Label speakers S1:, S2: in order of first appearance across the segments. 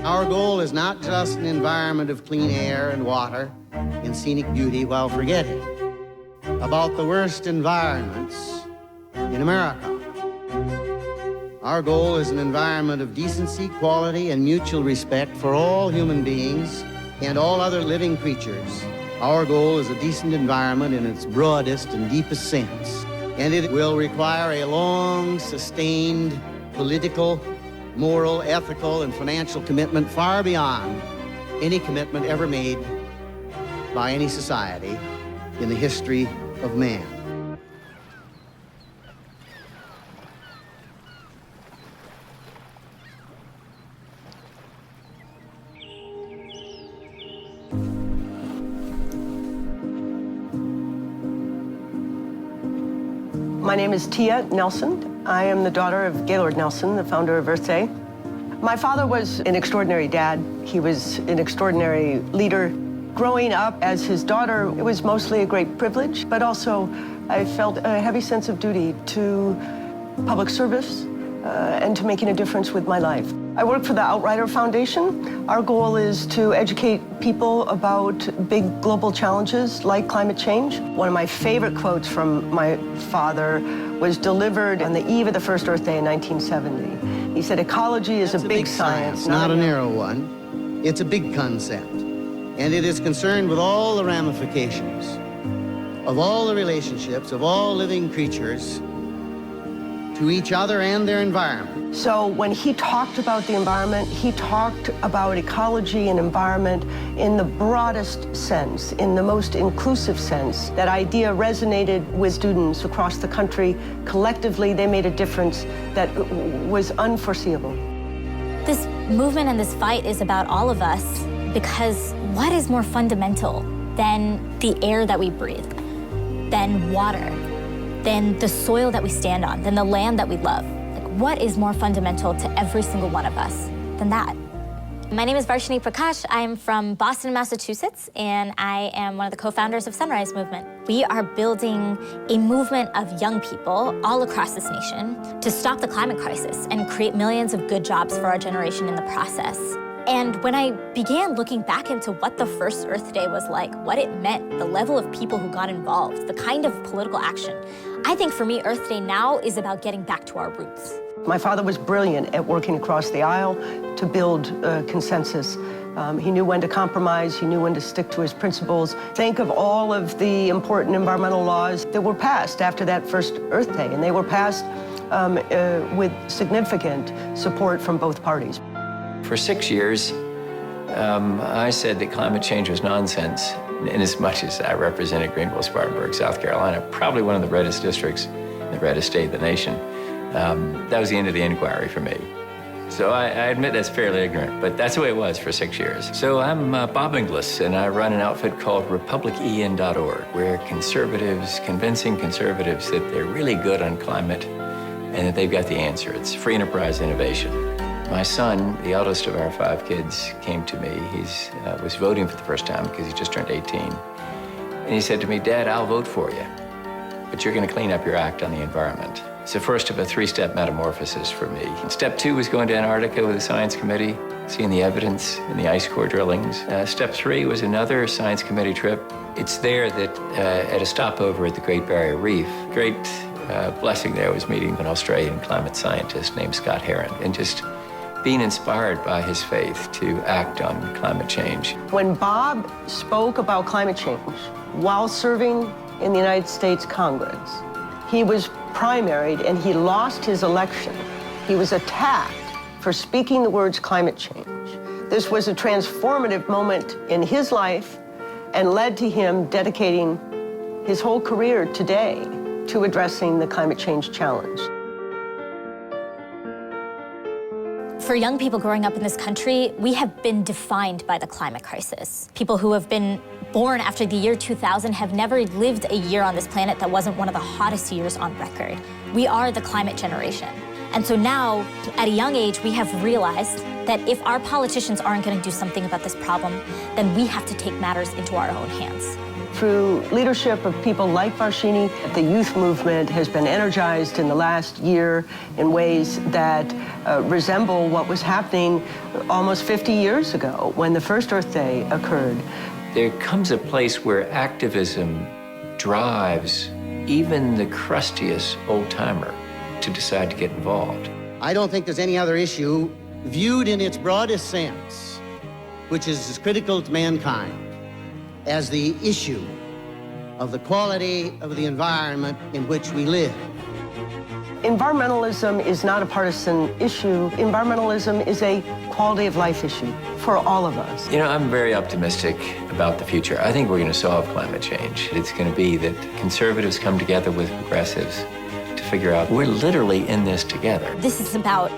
S1: Our goal is not just an environment of clean air and water and scenic beauty while forgetting about the worst environments in America. Our goal is an environment of decency, quality, and mutual respect for all human beings and all other living creatures. Our goal is a decent environment in its broadest and deepest sense. And it will require a long, sustained political, moral, ethical, and financial commitment far beyond any commitment ever made by any society in the history of man.
S2: My name is Tia Nelson. I am the daughter of Gaylord Nelson, the founder of Earth Day. My father was an extraordinary dad. He was an extraordinary leader. Growing up as his daughter, it was mostly a great privilege, but also I felt a heavy sense of duty to public service and to making a difference with my life. I work for the Outrider Foundation. Our goal is to educate people about big global challenges like climate change. One of my favorite quotes from my father was delivered on the eve of the first Earth Day in 1970. He said, "Ecology is a big science,
S1: not a narrow one. It's a big concept. And it is concerned with all the ramifications of all the relationships of all living creatures to each other and their environment."
S2: So when he talked about the environment, he talked about ecology and environment in the broadest sense, in the most inclusive sense. That idea resonated with students across the country. Collectively, they made a difference that was unforeseeable.
S3: This movement and this fight is about all of us, because what is more fundamental than the air that we breathe, than water, than the soil that we stand on, than the land that we love? Like, what is more fundamental to every single one of us than that? My name is Varshini Prakash. I'm from Boston, Massachusetts, and I am one of the co-founders of Sunrise Movement. We are building a movement of young people all across this nation to stop the climate crisis and create millions of good jobs for our generation in the process. And when I began looking back into what the first Earth Day was like, what it meant, the level of people who got involved, the kind of political action, I think for me, Earth Day now is about getting back to our roots.
S2: My father was brilliant at working across the aisle to build consensus. He knew when to compromise, he knew when to stick to his principles. Think of all of the important environmental laws that were passed after that first Earth Day, and they were passed with significant support from both parties.
S4: For 6 years, I said that climate change was nonsense, in as much as I represented Greenville-Spartanburg, South Carolina, probably one of the reddest districts, the reddest state of the nation. That was the end of the inquiry for me. So I admit that's fairly ignorant, but that's the way it was for 6 years. So I'm Bob Inglis, and I run an outfit called republicen.org, where convincing conservatives that they're really good on climate and that they've got the answer. It's free enterprise innovation. My son, the eldest of our 5 kids, came to me. He was voting for the first time because he just turned 18. And he said to me, "Dad, I'll vote for you, but you're going to clean up your act on the environment." It's the first of a 3-step metamorphosis for me. Step 2 was going to Antarctica with a science committee, seeing the evidence in the ice core drillings. Step 3 was another science committee trip. It's there that at a stopover at the Great Barrier Reef, great blessing there was meeting an Australian climate scientist named Scott Heron, and just being inspired by his faith to act on climate change.
S2: When Bob spoke about climate change while serving in the United States Congress, he was primaried and he lost his election. He was attacked for speaking the words climate change. This was a transformative moment in his life and led to him dedicating his whole career today to addressing the climate change challenge.
S3: For young people growing up in this country, we have been defined by the climate crisis. People who have been born after the year 2000 have never lived a year on this planet that wasn't one of the hottest years on record. We are the climate generation. And so now, at a young age, we have realized that if our politicians aren't going to do something about this problem, then we have to take matters into our own hands.
S2: Through leadership of people like Varshini, the youth movement has been energized in the last year in ways that resemble what was happening almost 50 years ago when the first Earth Day occurred.
S4: There comes a place where activism drives even the crustiest old-timer to decide to get involved.
S1: I don't think there's any other issue viewed in its broadest sense, which is as critical to mankind as the issue of the quality of the environment in which we live.
S2: Environmentalism is not a partisan issue. Environmentalism is a quality of life issue for all of us.
S4: You know, I'm very optimistic about the future. I think we're going to solve climate change. It's going to be that conservatives come together with progressives to figure out we're literally in this together.
S3: This is about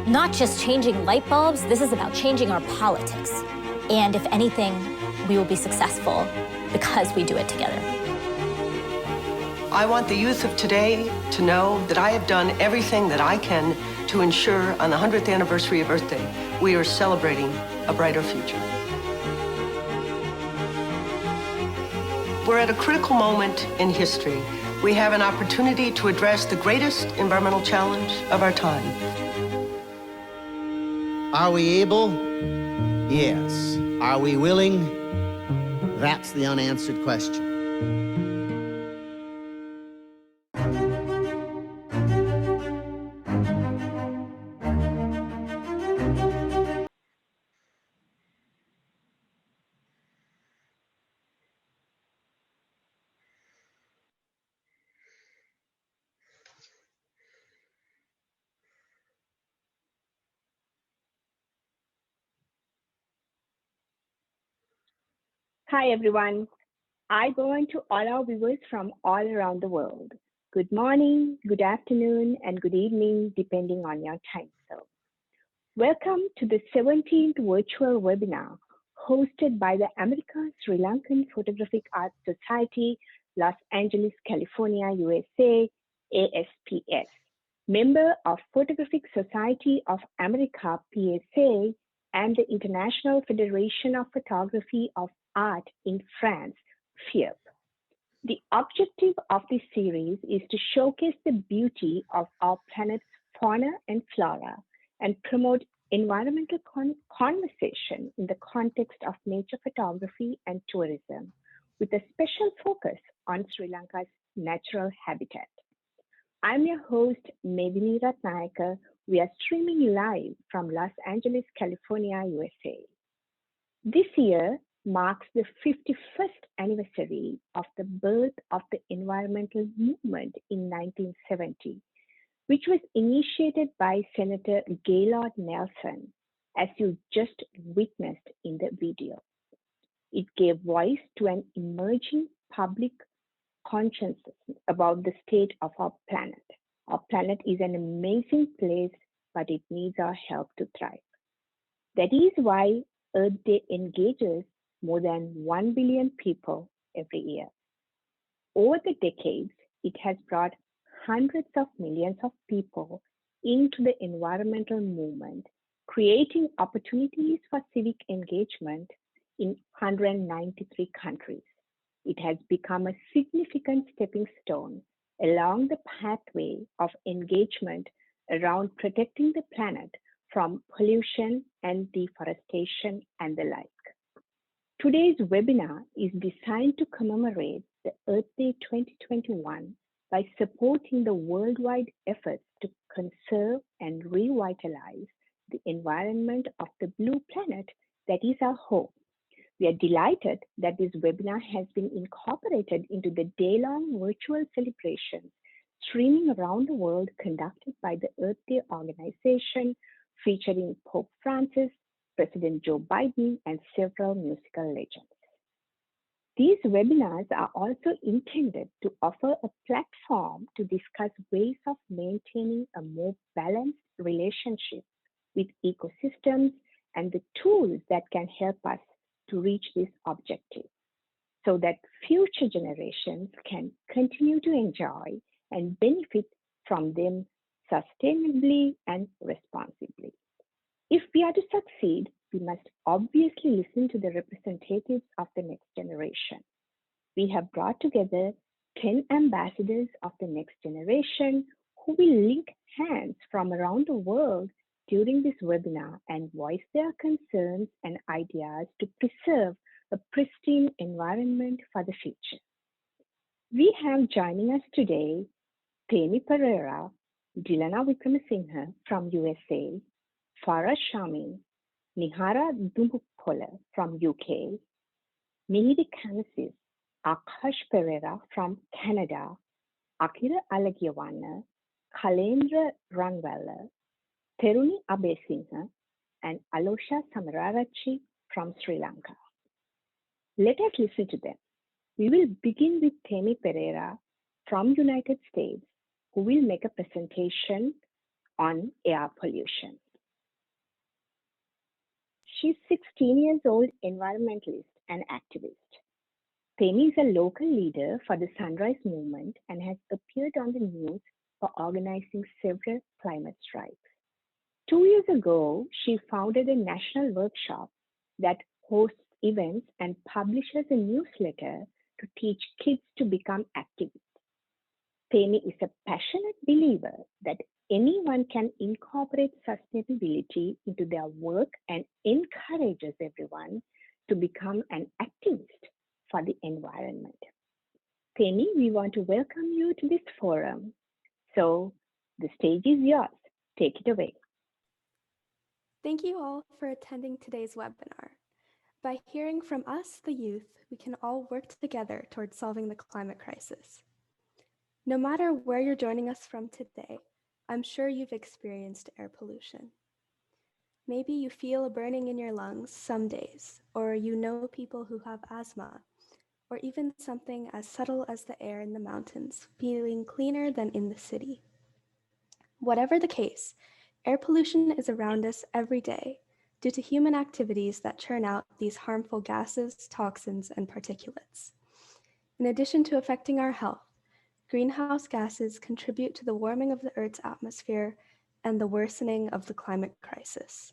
S3: not just changing light bulbs, this is about changing our politics. And if anything, we will be successful because we do it together.
S2: I want the youth of today to know that I have done everything that I can to ensure on the 100th anniversary of Earth Day, we are celebrating a brighter future. We're at a critical moment in history. We have an opportunity to address the greatest environmental challenge of our time.
S1: Are we able? Yes. Are we willing? That's the unanswered question.
S5: Hi, everyone. I want to all our viewers from all around the world. Good morning, good afternoon, and good evening, depending on your time zone. Welcome to the 17th virtual webinar hosted by the American Sri Lankan Photographic Arts Society, Los Angeles, California, USA, ASPS, member of Photographic Society of America, PSA, and the International Federation of Photography of Art in France, FIAP. The objective of this series is to showcase the beauty of our planet's fauna and flora and promote environmental conversation in the context of nature photography and tourism, with a special focus on Sri Lanka's natural habitat. I'm your host, Medini Ratnayake. We are streaming live from Los Angeles, California, USA. This year marks the 51st anniversary of the birth of the environmental movement in 1970, which was initiated by Senator Gaylord Nelson, as you just witnessed in the video. It gave voice to an emerging public consciousness about the state of our planet. Our planet is an amazing place, but it needs our help to thrive. That is why Earth Day engages more than 1 billion people every year. Over the decades, it has brought hundreds of millions of people into the environmental movement, creating opportunities for civic engagement in 193 countries. It has become a significant stepping stone along the pathway of engagement around protecting the planet from pollution and deforestation and the like. Today's webinar is designed to commemorate the Earth Day 2021 by supporting the worldwide efforts to conserve and revitalize the environment of the blue planet that is our home. We are delighted that this webinar has been incorporated into the day-long virtual celebrations streaming around the world conducted by the Earth Day organization, featuring Pope Francis, President Joe Biden, and several musical legends. These webinars are also intended to offer a platform to discuss ways of maintaining a more balanced relationship with ecosystems and the tools that can help us to reach this objective, so that future generations can continue to enjoy and benefit from them sustainably and responsibly. If we are to succeed, we must obviously listen to the representatives of the next generation. we have brought together 10 ambassadors of the next generation who will link hands from around the world during this webinar and voice their concerns and ideas to preserve a pristine environment for the future. We have joining us today Temi Pereira, Dilana Wickramasinghe from USA, Farah Shami, Nihara Dumbupola from UK, Mihiri Kanesis, Akash Pereira from Canada, Akira Alagiawana, Kalendra Rangwala, Teruni Abesinghe, and Alosha Samararachi from Sri Lanka. Let us listen to them. We will begin with Temi Pereira from United States, who will make a presentation on air pollution. She's 16 years old environmentalist and activist. Temi is a local leader for the Sunrise Movement and has appeared on the news for organizing several climate strikes. 2 years ago, she founded a national workshop that hosts events and publishes a newsletter to teach kids to become activists. Temi is a passionate believer that anyone can incorporate sustainability into their work and encourages everyone to become an activist for the environment. Temi, we want to welcome you to this forum. So the stage is yours. Take it away.
S6: Thank you all for attending today's webinar. By hearing from us, the youth, we can all work together towards solving the climate crisis. No matter where you're joining us from today, I'm sure you've experienced air pollution. Maybe you feel a burning in your lungs some days, or you know people who have asthma, or even something as subtle as the air in the mountains feeling cleaner than in the city. Whatever the case, air pollution is around us every day due to human activities that churn out these harmful gases, toxins, and particulates. In addition to affecting our health, greenhouse gases contribute to the warming of the Earth's atmosphere and the worsening of the climate crisis.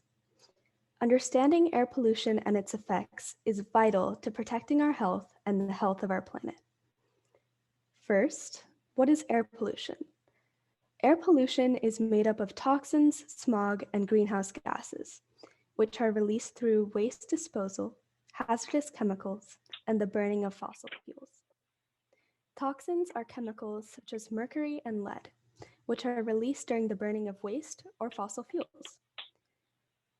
S6: Understanding air pollution and its effects is vital to protecting our health and the health of our planet. First, what is air pollution? Air pollution is made up of toxins, smog, and greenhouse gases, which are released through waste disposal, hazardous chemicals, and the burning of fossil fuels. Toxins are chemicals such as mercury and lead, which are released during the burning of waste or fossil fuels.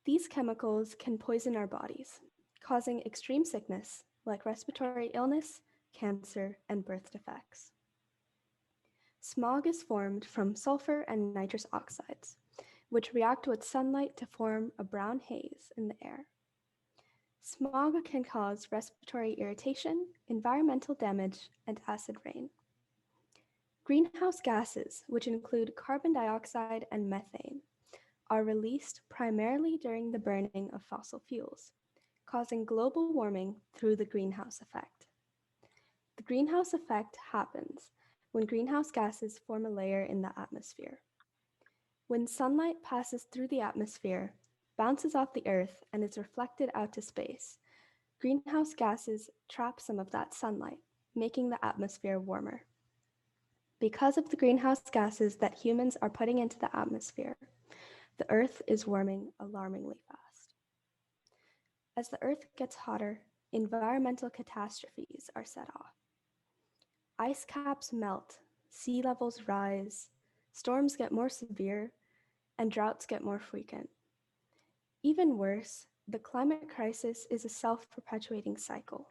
S6: These chemicals can poison our bodies, causing extreme sickness like respiratory illness, cancer, and birth defects. Smog is formed from sulfur and nitrous oxides, which react with sunlight to form a brown haze in the air. Smog can cause respiratory irritation, environmental damage, and acid rain. Greenhouse gases, which include carbon dioxide and methane, are released primarily during the burning of fossil fuels, causing global warming through the greenhouse effect. The greenhouse effect happens when greenhouse gases form a layer in the atmosphere. When sunlight passes through the atmosphere, bounces off the Earth, and is reflected out to space, greenhouse gases trap some of that sunlight, making the atmosphere warmer. Because of the greenhouse gases that humans are putting into the atmosphere, the Earth is warming alarmingly fast. As the Earth gets hotter, environmental catastrophes are set off. Ice caps melt, sea levels rise, storms get more severe, and droughts get more frequent. Even worse, the climate crisis is a self-perpetuating cycle,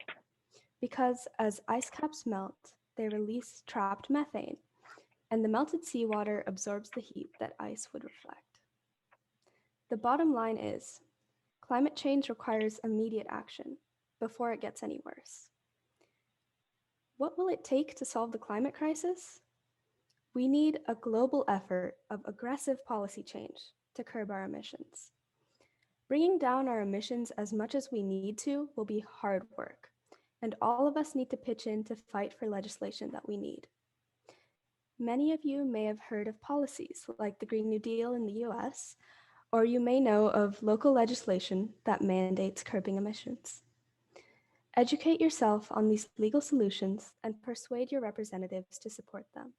S6: because as ice caps melt, they release trapped methane, and the melted seawater absorbs the heat that ice would reflect. The bottom line is, climate change requires immediate action before it gets any worse. What will it take to solve the climate crisis? We need a global effort of aggressive policy change to curb our emissions. Bringing down our emissions as much as we need to will be hard work, and all of us need to pitch in to fight for legislation that we need. Many of you may have heard of policies like the Green New Deal in the US, or you may know of local legislation that mandates curbing emissions. Educate yourself on these legal solutions and persuade your representatives to support them.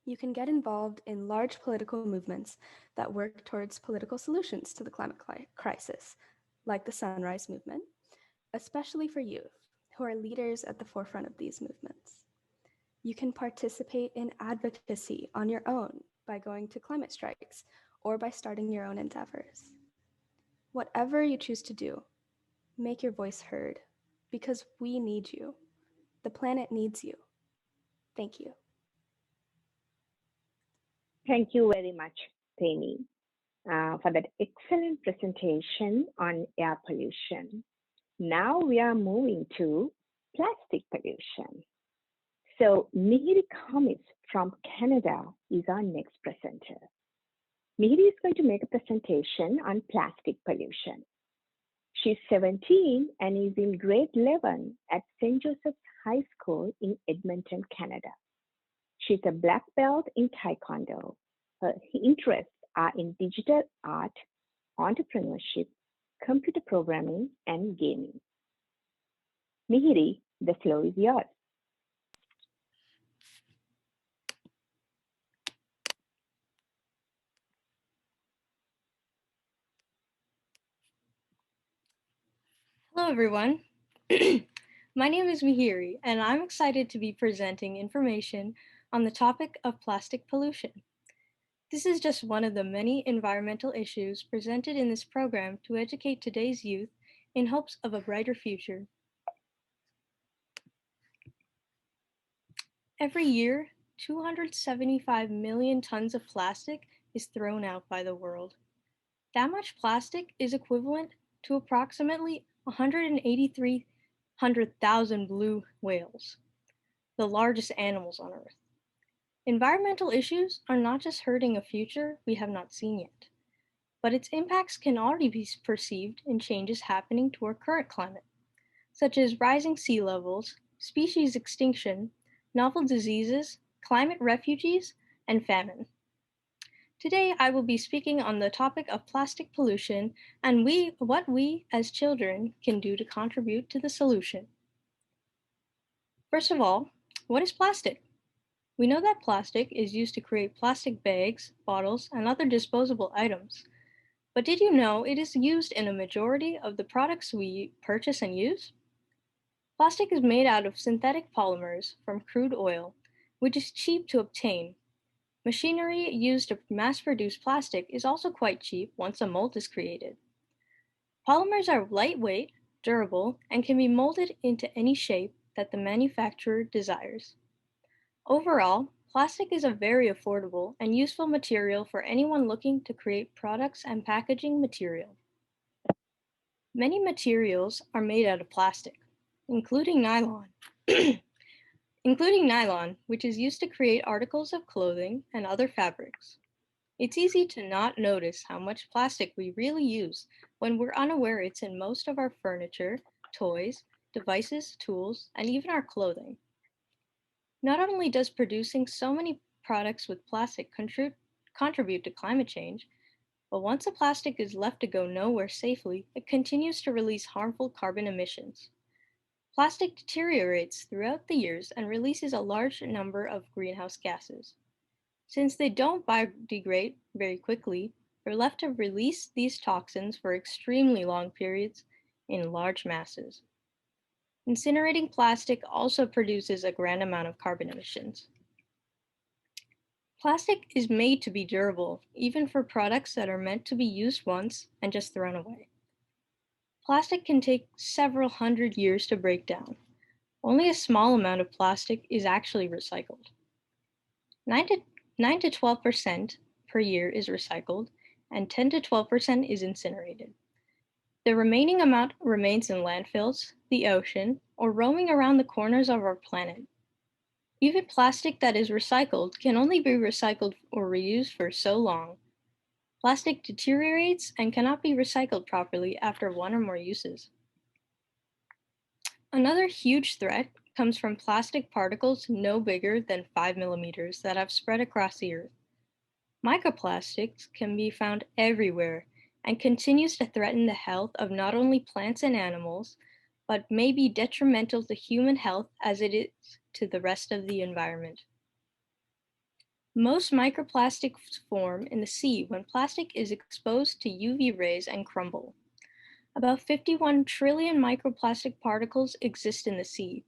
S6: You can get involved in large political movements that work towards political solutions to the climate crisis, like the Sunrise Movement, especially for youth, who are leaders at the forefront of these movements. You can participate in advocacy on your own by going to climate strikes or by starting your own endeavors. Whatever you choose to do, make your voice heard, because we need you. The planet needs you. Thank you.
S5: Thank you very much, Taimi, for that excellent presentation on air pollution. Now we are moving to plastic pollution. So Mihiri Kamis from Canada is our next presenter. Mihiri is going to make a presentation on plastic pollution. She's 17 and is in grade 11 at St. Joseph's High School in Edmonton, Canada. She's a black belt in Taekwondo. Her interests are in digital art, entrepreneurship, computer programming, and gaming. Mihiri, the floor is yours.
S7: Hello, everyone. My name is Mihiri, and I'm excited to be presenting information on the topic of plastic pollution. This is just one of the many environmental issues presented in this program to educate today's youth in hopes of a brighter future. Every year, 275 million tons of plastic is thrown out by the world. That much plastic is equivalent to approximately 183,000 blue whales, the largest animals on Earth. Environmental issues are not just hurting a future we have not seen yet, but its impacts can already be perceived in changes happening to our current climate, such as rising sea levels, species extinction, novel diseases, climate refugees, and famine. Today, I will be speaking on the topic of plastic pollution and what we as children can do to contribute to the solution. First of all, what is plastic? We know that plastic is used to create plastic bags, bottles, and other disposable items. But did you know it is used in a majority of the products we purchase and use? Plastic is made out of synthetic polymers from crude oil, which is cheap to obtain. Machinery used to mass-produce plastic is also quite cheap once a mold is created. Polymers are lightweight, durable, and can be molded into any shape that the manufacturer desires. Overall, plastic is a very affordable and useful material for anyone looking to create products and packaging material. Many materials are made out of plastic, including nylon. Which is used to create articles of clothing and other fabrics. It's easy to not notice how much plastic we really use when we're unaware it's in most of our furniture, toys, devices, tools, and even our clothing. Not only does producing so many products with plastic contribute to climate change, but once a plastic is left to go nowhere safely, it continues to release harmful carbon emissions. Plastic deteriorates throughout the years and releases a large number of greenhouse gases. Since they don't biodegrade very quickly, they're left to release these toxins for extremely long periods in large masses. Incinerating plastic also produces a grand amount of carbon emissions. Plastic is made to be durable, even for products that are meant to be used once and just thrown away. Plastic can take several hundred years to break down. Only a small amount of plastic is actually recycled. 9 to 12% per year is recycled, and 10 to 12% is incinerated. The remaining amount remains in landfills, the ocean, or roaming around the corners of our planet. Even plastic that is recycled can only be recycled or reused for so long. Plastic deteriorates and cannot be recycled properly after one or more uses. Another huge threat comes from plastic particles no bigger than 5 millimeters that have spread across the Earth. Microplastics can be found everywhere and continues to threaten the health of not only plants and animals, but may be detrimental to human health as it is to the rest of the environment. Most microplastics form in the sea when plastic is exposed to UV rays and crumble. About 51 trillion microplastic particles exist in the sea.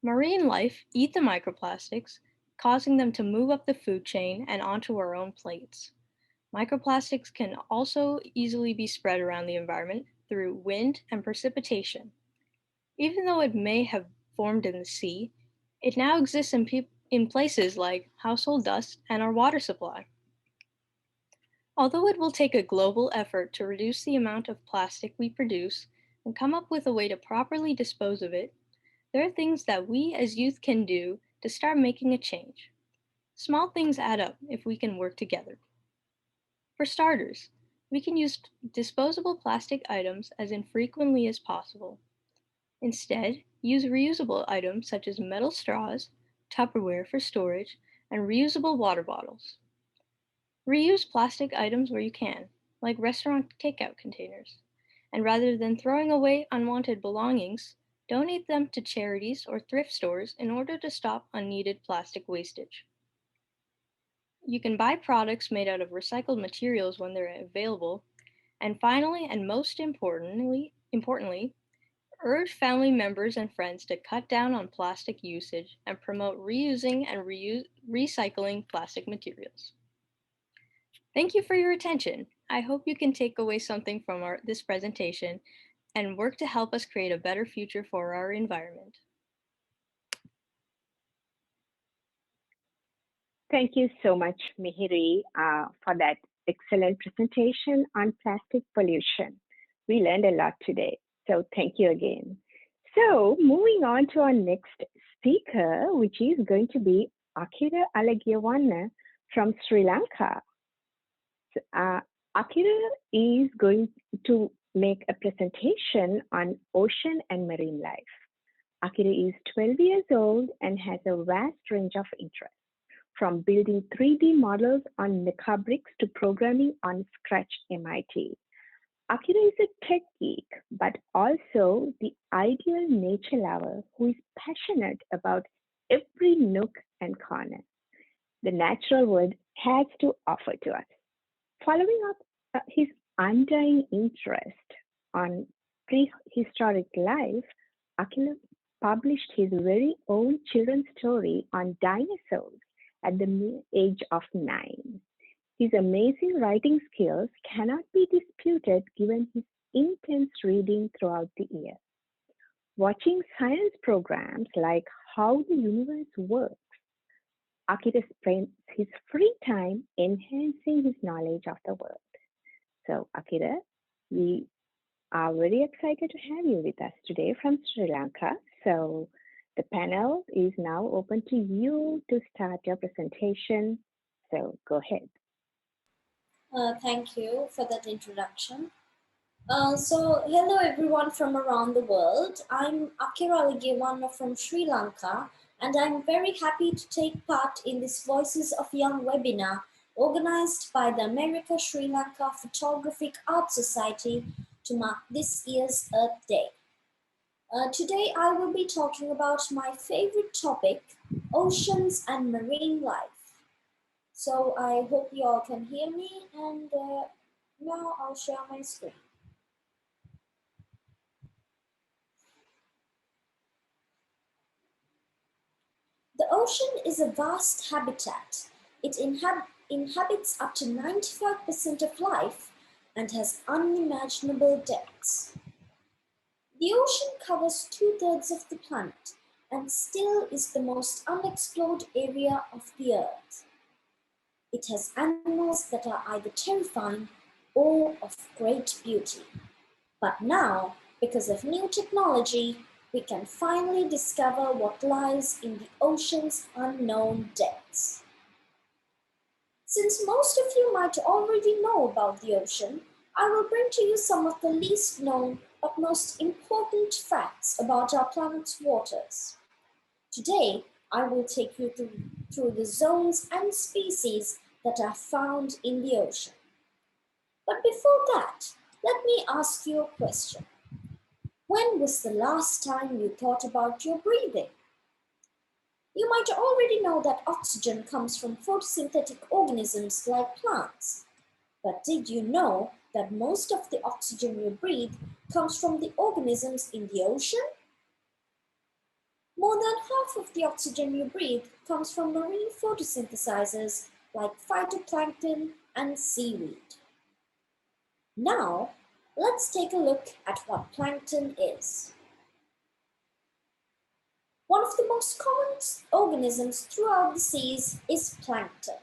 S7: Marine life eat the microplastics, causing them to move up the food chain and onto our own plates. Microplastics can also easily be spread around the environment through wind and precipitation. Even though it may have formed in the sea, it now exists in places like household dust and our water supply. Although it will take a global effort to reduce the amount of plastic we produce and come up with a way to properly dispose of it, there are things that we as youth can do to start making a change. Small things add up if we can work together. For starters, we can use disposable plastic items as infrequently as possible. Instead, use reusable items such as metal straws, Tupperware for storage, and reusable water bottles. Reuse plastic items where you can, like restaurant takeout containers, and rather than throwing away unwanted belongings, donate them to charities or thrift stores in order to stop unneeded plastic wastage. You can buy products made out of recycled materials when they're available, and finally, and most importantly, urge family members and friends to cut down on plastic usage and promote reusing and recycling plastic materials. Thank you for your attention. I hope you can take away something from this presentation and work to help us create a better future for our environment.
S5: Thank you so much, Mihiri, for that excellent presentation on plastic pollution. We learned a lot today, so thank you again. So moving on to our next speaker, which is going to be Akira Alagiawanna from Sri Lanka. Akira is going to make a presentation on ocean and marine life. Akira is 12 years old and has a vast range of interests, from building 3D models on Mecha bricks to programming on Scratch MIT. Akira is a tech geek, but also the ideal nature lover who is passionate about every nook and corner the natural world has to offer to us. Following up his undying interest on prehistoric life, Akira published his very own children's story on dinosaurs at the age of 9. His amazing writing skills cannot be disputed given his intense reading throughout the year. Watching science programs like How the Universe Works, Akira spends his free time enhancing his knowledge of the world. So Akira, we are very excited to have you with us today from Sri Lanka. So the panel is now open to you to start your presentation. So go ahead.
S8: Thank you for that introduction. So hello everyone from around the world. I'm Akira Alagiawanna from Sri Lanka, and I'm very happy to take part in this Voices of Young webinar organized by the America Sri Lanka Photographic Society to mark this year's Earth Day. Today I will be talking about my favorite topic, oceans and marine life. So I hope you all can hear me, and now I'll share my screen. The ocean is a vast habitat. It inhabits up to 95% of life and has unimaginable depths. The ocean covers 2/3 of the planet and still is the most unexplored area of the Earth. It has animals that are either terrifying or of great beauty. But now, because of new technology, we can finally discover what lies in the ocean's unknown depths. Since most of you might already know about the ocean, I will bring to you some of the least known but most important facts about our planet's waters. Today, I will take you through the zones and species that are found in the ocean. But before that, let me ask you a question. When was the last time you thought about your breathing? You might already know that oxygen comes from photosynthetic organisms like plants. But did you know that most of the oxygen you breathe comes from the organisms in the ocean? More than half of the oxygen you breathe comes from marine photosynthesizers like phytoplankton and seaweed. Now, let's take a look at what plankton is. One of the most common organisms throughout the seas is plankton.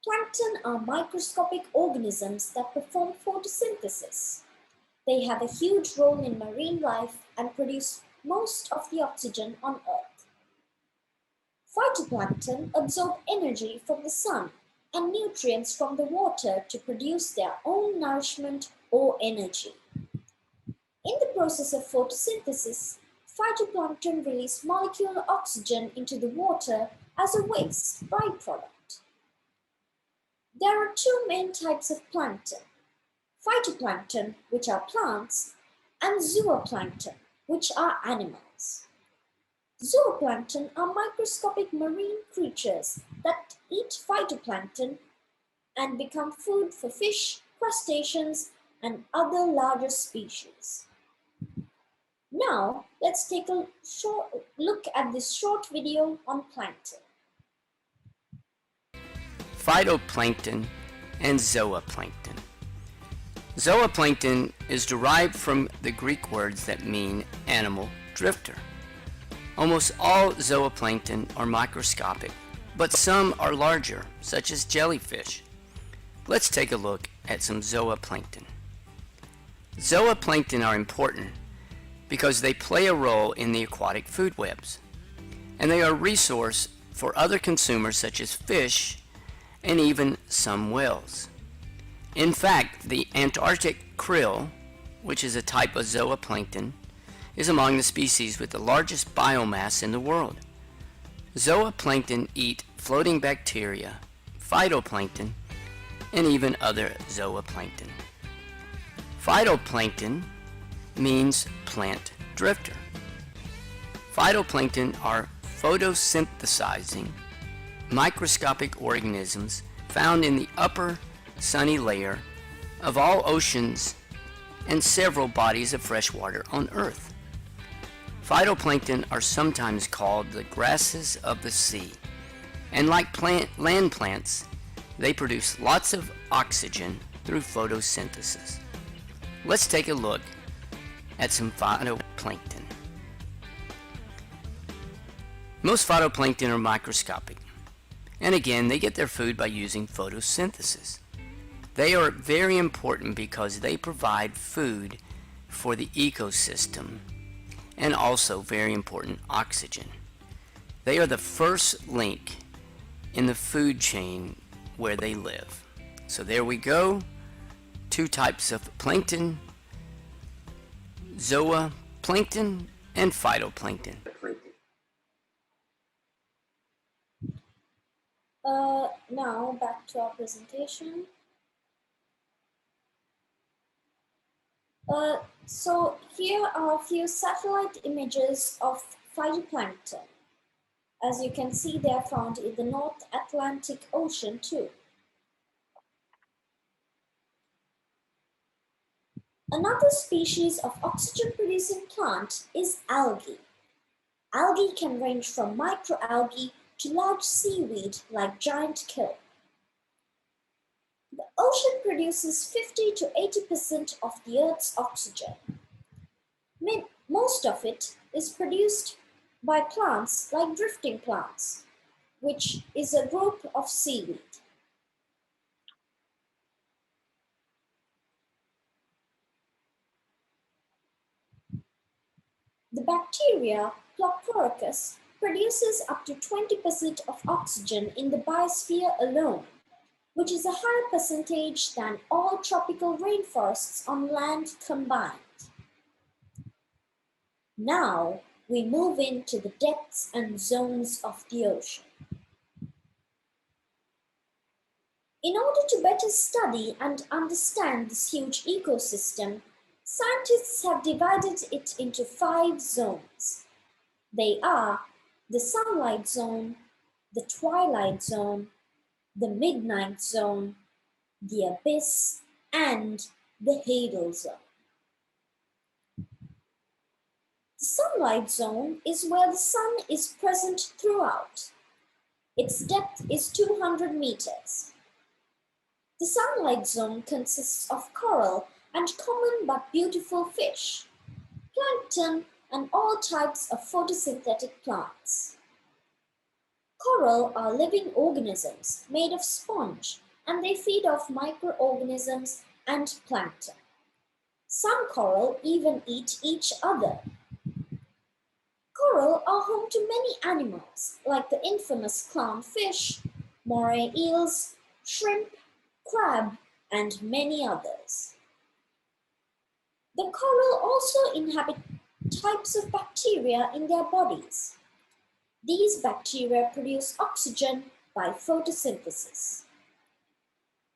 S8: Plankton are microscopic organisms that perform photosynthesis. They have a huge role in marine life and produce most of the oxygen on Earth. Phytoplankton absorb energy from the sun and nutrients from the water to produce their own nourishment or energy. In the process of photosynthesis, phytoplankton release molecular oxygen into the water as a waste byproduct. There are two main types of plankton: phytoplankton, which are plants, and zooplankton, which are animals. Zooplankton are microscopic marine creatures that eat phytoplankton and become food for fish, crustaceans, and other larger species. Now, let's take a look at this short video on plankton.
S9: Phytoplankton and zooplankton. Zooplankton is derived from the Greek words that mean animal drifter. Almost all zooplankton are microscopic, but some are larger, such as jellyfish. Let's take a look at some zooplankton. Zooplankton are important because they play a role in the aquatic food webs, and they are a resource for other consumers such as fish and even some whales. In fact, the Antarctic krill, which is a type of zooplankton, is among the species with the largest biomass in the world. Zooplankton eat floating bacteria, phytoplankton, and even other zooplankton. Phytoplankton means plant drifter. Phytoplankton are photosynthesizing microscopic organisms found in the upper sunny layer of all oceans and several bodies of fresh water on Earth. Phytoplankton are sometimes called the grasses of the sea, and like land plants, they produce lots of oxygen through photosynthesis. Let's take a look at some phytoplankton. Most phytoplankton are microscopic, and again, they get their food by using photosynthesis. They are very important because they provide food for the ecosystem and also very important oxygen. They are the first link in the food chain where they live. So there we go. Two types of plankton: zooplankton and phytoplankton.
S8: Now back to our presentation. So here are a few satellite images of phytoplankton. As you can see, they are found in the North Atlantic Ocean too. Another species of oxygen-producing plant is algae. Algae can range from microalgae to large seaweed like giant krill. The ocean produces 50 to 80% of the Earth's oxygen. Most of it is produced by plants like drifting plants, which is a group of seaweed. The bacteria Pleurococcus produces up to 20% of oxygen in the biosphere alone, which is a higher percentage than all tropical rainforests on land combined. Now we move into the depths and zones of the ocean. In order to better study and understand this huge ecosystem, Scientists have divided it into 5 zones. They are the sunlight zone, the twilight zone, the midnight zone, the abyss, and the hadal zone. The sunlight zone is where the sun is present throughout. Its depth is 200 meters. The sunlight zone consists of coral and common but beautiful fish, plankton, and all types of photosynthetic plants. Coral are living organisms made of sponge, and they feed off microorganisms and plankton. Some coral even eat each other. Coral are home to many animals, like the infamous clownfish, moray eels, shrimp, crab, and many others. The coral also inhabit types of bacteria in their bodies. These bacteria produce oxygen by photosynthesis.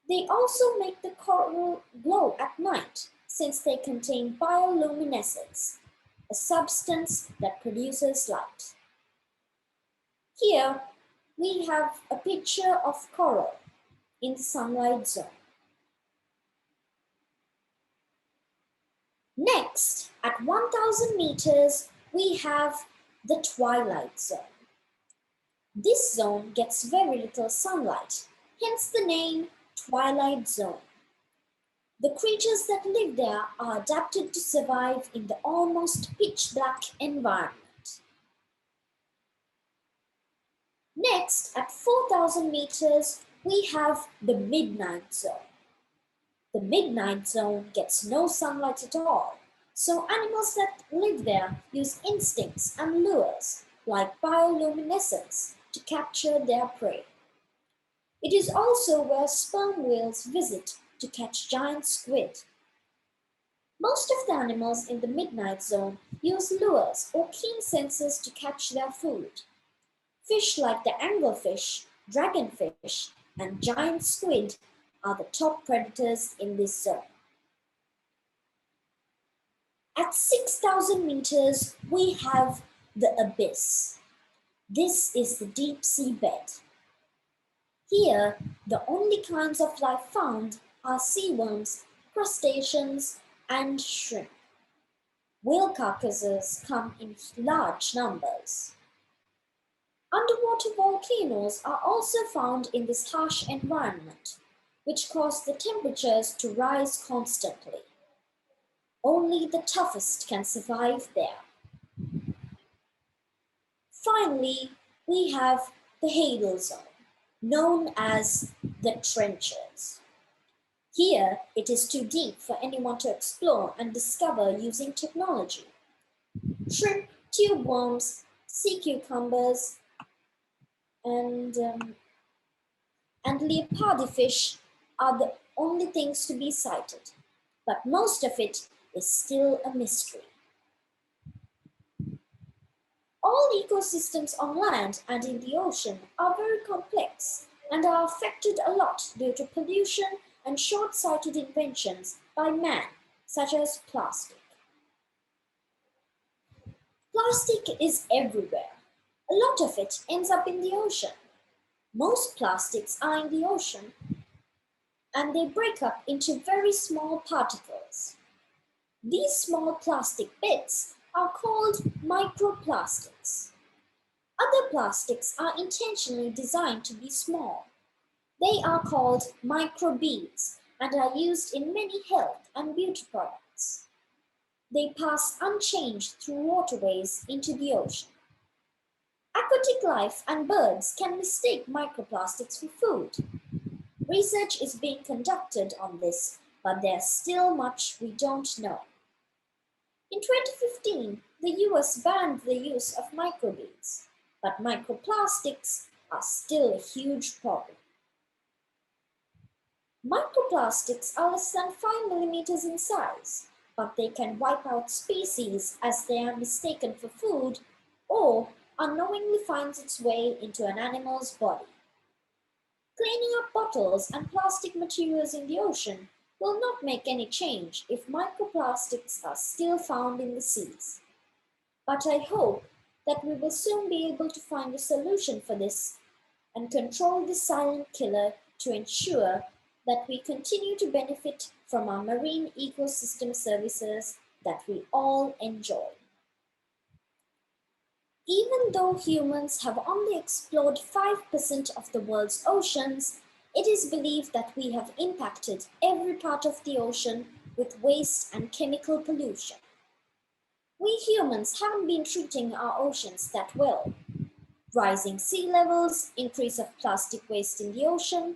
S8: They also make the coral glow at night since they contain bioluminescence, a substance that produces light. Here we have a picture of coral in the sunlight zone. Next, at 1000 meters, we have the twilight zone. This zone gets very little sunlight, hence the name twilight zone. The creatures that live there are adapted to survive in the almost pitch black environment. Next, at 4000 meters, we have the midnight zone. The midnight zone gets no sunlight at all, so animals that live there use instincts and lures, like bioluminescence, to capture their prey. It is also where sperm whales visit to catch giant squid. Most of the animals in the midnight zone use lures or keen senses to catch their food. Fish like the anglerfish, dragonfish, and giant squid are the top predators in this zone. At 6000 meters, we have the abyss. This is the deep sea bed. Here, the only kinds of life found are sea worms, crustaceans, and shrimp. Whale carcasses come in large numbers. Underwater volcanoes are also found in this harsh environment, which cause the temperatures to rise constantly. Only the toughest can survive there. Finally, we have the hadal zone, known as the trenches. Here, it is too deep for anyone to explore and discover using technology. Shrimp, tube worms, sea cucumbers, and leopardifish are the only things to be sighted, but most of it is still a mystery. All ecosystems on land and in the ocean are very complex and are affected a lot due to pollution and short-sighted inventions by man, such as plastic. Plastic is everywhere. A lot of it ends up in the ocean. Most plastics are in the ocean and they break up into very small particles. These small plastic bits are called microplastics. Other plastics are intentionally designed to be small. They are called microbeads and are used in many health and beauty products. They pass unchanged through waterways into the ocean. Aquatic life and birds can mistake microplastics for food. Research is being conducted on this, but there's still much we don't know. In 2015, the US banned the use of microbeads, but microplastics are still a huge problem. Microplastics are less than 5 millimeters in size, but they can wipe out species as they are mistaken for food or unknowingly finds its way into an animal's body. Cleaning up bottles and plastic materials in the ocean will not make any change if microplastics are still found in the seas. But I hope that we will soon be able to find a solution for this and control this silent killer to ensure that we continue to benefit from our marine ecosystem services that we all enjoy. Even though humans have only explored 5% of the world's oceans, it is believed that we have impacted every part of the ocean with waste and chemical pollution. We humans haven't been treating our oceans that well. Rising sea levels, increase of plastic waste in the ocean,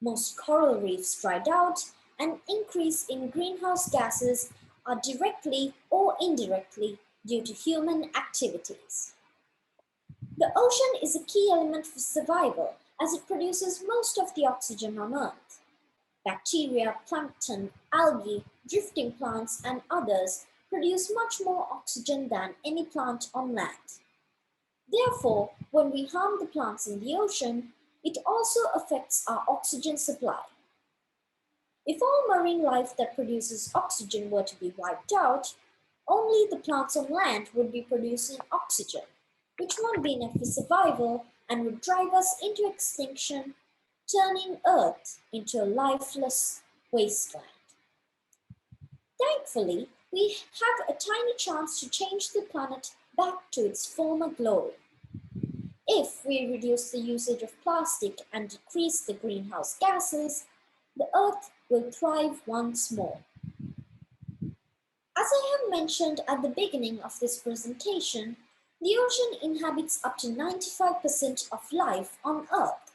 S8: most coral reefs dried out, and increase in greenhouse gases are directly or indirectly due to human activities. The ocean is a key element for survival as it produces most of the oxygen on Earth. Bacteria, plankton, algae, drifting plants, and others produce much more oxygen than any plant on land. Therefore, when we harm the plants in the ocean, it also affects our oxygen supply. If all marine life that produces oxygen were to be wiped out, only the plants on land would be producing oxygen, which won't be enough for survival and would drive us into extinction, turning Earth into a lifeless wasteland. Thankfully, we have a tiny chance to change the planet back to its former glory. If we reduce the usage of plastic and decrease the greenhouse gases, the Earth will thrive once more. As I have mentioned at the beginning of this presentation, the ocean inhabits up to 95% of life on Earth.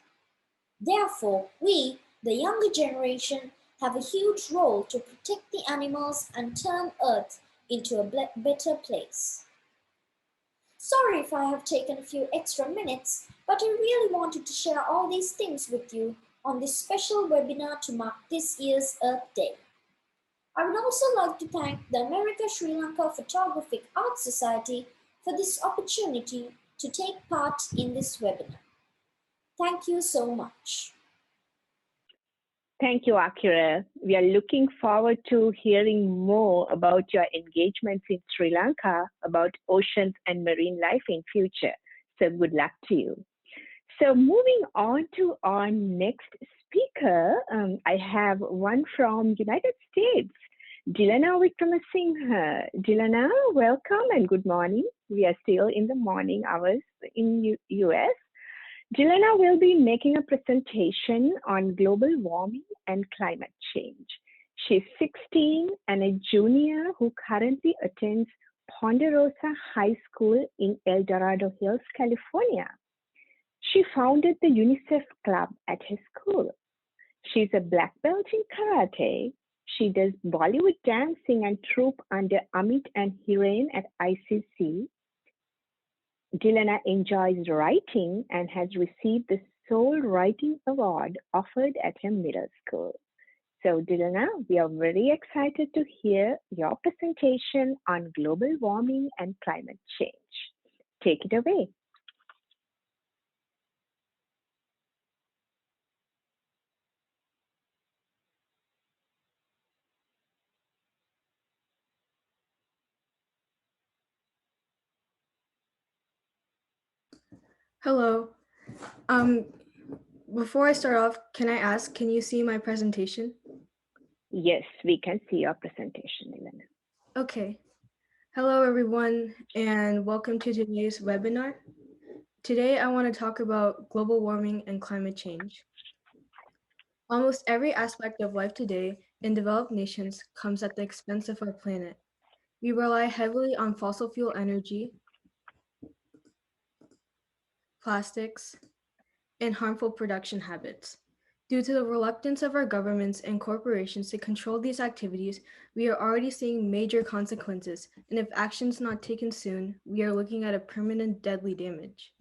S8: Therefore, we, the younger generation, have a huge role to protect the animals and turn Earth into a better place. Sorry if I have taken a few extra minutes, but I really wanted to share all these things with you on this special webinar to mark this year's Earth Day. I would also like to thank the America Sri Lanka Photographic Art Society for this opportunity to take part in this webinar. Thank you so much.
S5: Thank you, Akira. We are looking forward to hearing more about your engagements in Sri Lanka about oceans and marine life in future. So good luck to you. So moving on to our next speaker, I have one from United States, Dilana Wickramasinghe. Dilana, welcome and good morning. We are still in the morning hours in US. Dilana will be making a presentation on global warming and climate change. She's 16 and a junior who currently attends Ponderosa High School in El Dorado Hills, California. She founded the UNICEF Club at her school. She's a black belt in karate. She does Bollywood dancing and troupe under Amit and Hiren at ICC. Dilana enjoys writing and has received the Soul Writing Award offered at her middle school. So Dilana, we are very excited to hear your presentation on global warming and climate change. Take it away.
S6: Hello. Before I start off, can I ask, can you see my presentation?
S5: Yes, we can see your presentation, Dilana.
S6: Okay. Hello, everyone, and welcome to today's webinar. Today, I want to talk about global warming and climate change. Almost every aspect of life today in developed nations comes at the expense of our planet. We rely heavily on fossil fuel energy, plastics, and harmful production habits. Due to the reluctance of our governments and corporations to control these activities, we are already seeing major consequences, and if actions not taken soon, we are looking at a permanent deadly damage.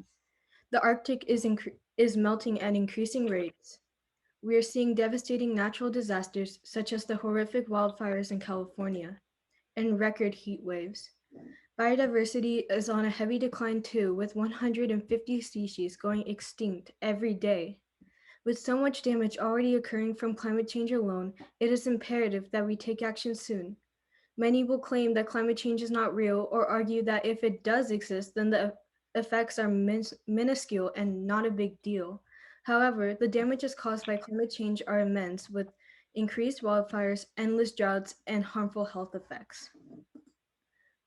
S6: The Arctic is melting at increasing rates. We are seeing devastating natural disasters such as the horrific wildfires in California and record heat waves. Biodiversity is on a heavy decline too, with 150 species going extinct every day. With so much damage already occurring from climate change alone, it is imperative that we take action soon. Many will claim that climate change is not real or argue that if it does exist, then the effects are minuscule and not a big deal. However, the damages caused by climate change are immense, with increased wildfires, endless droughts, and harmful health effects.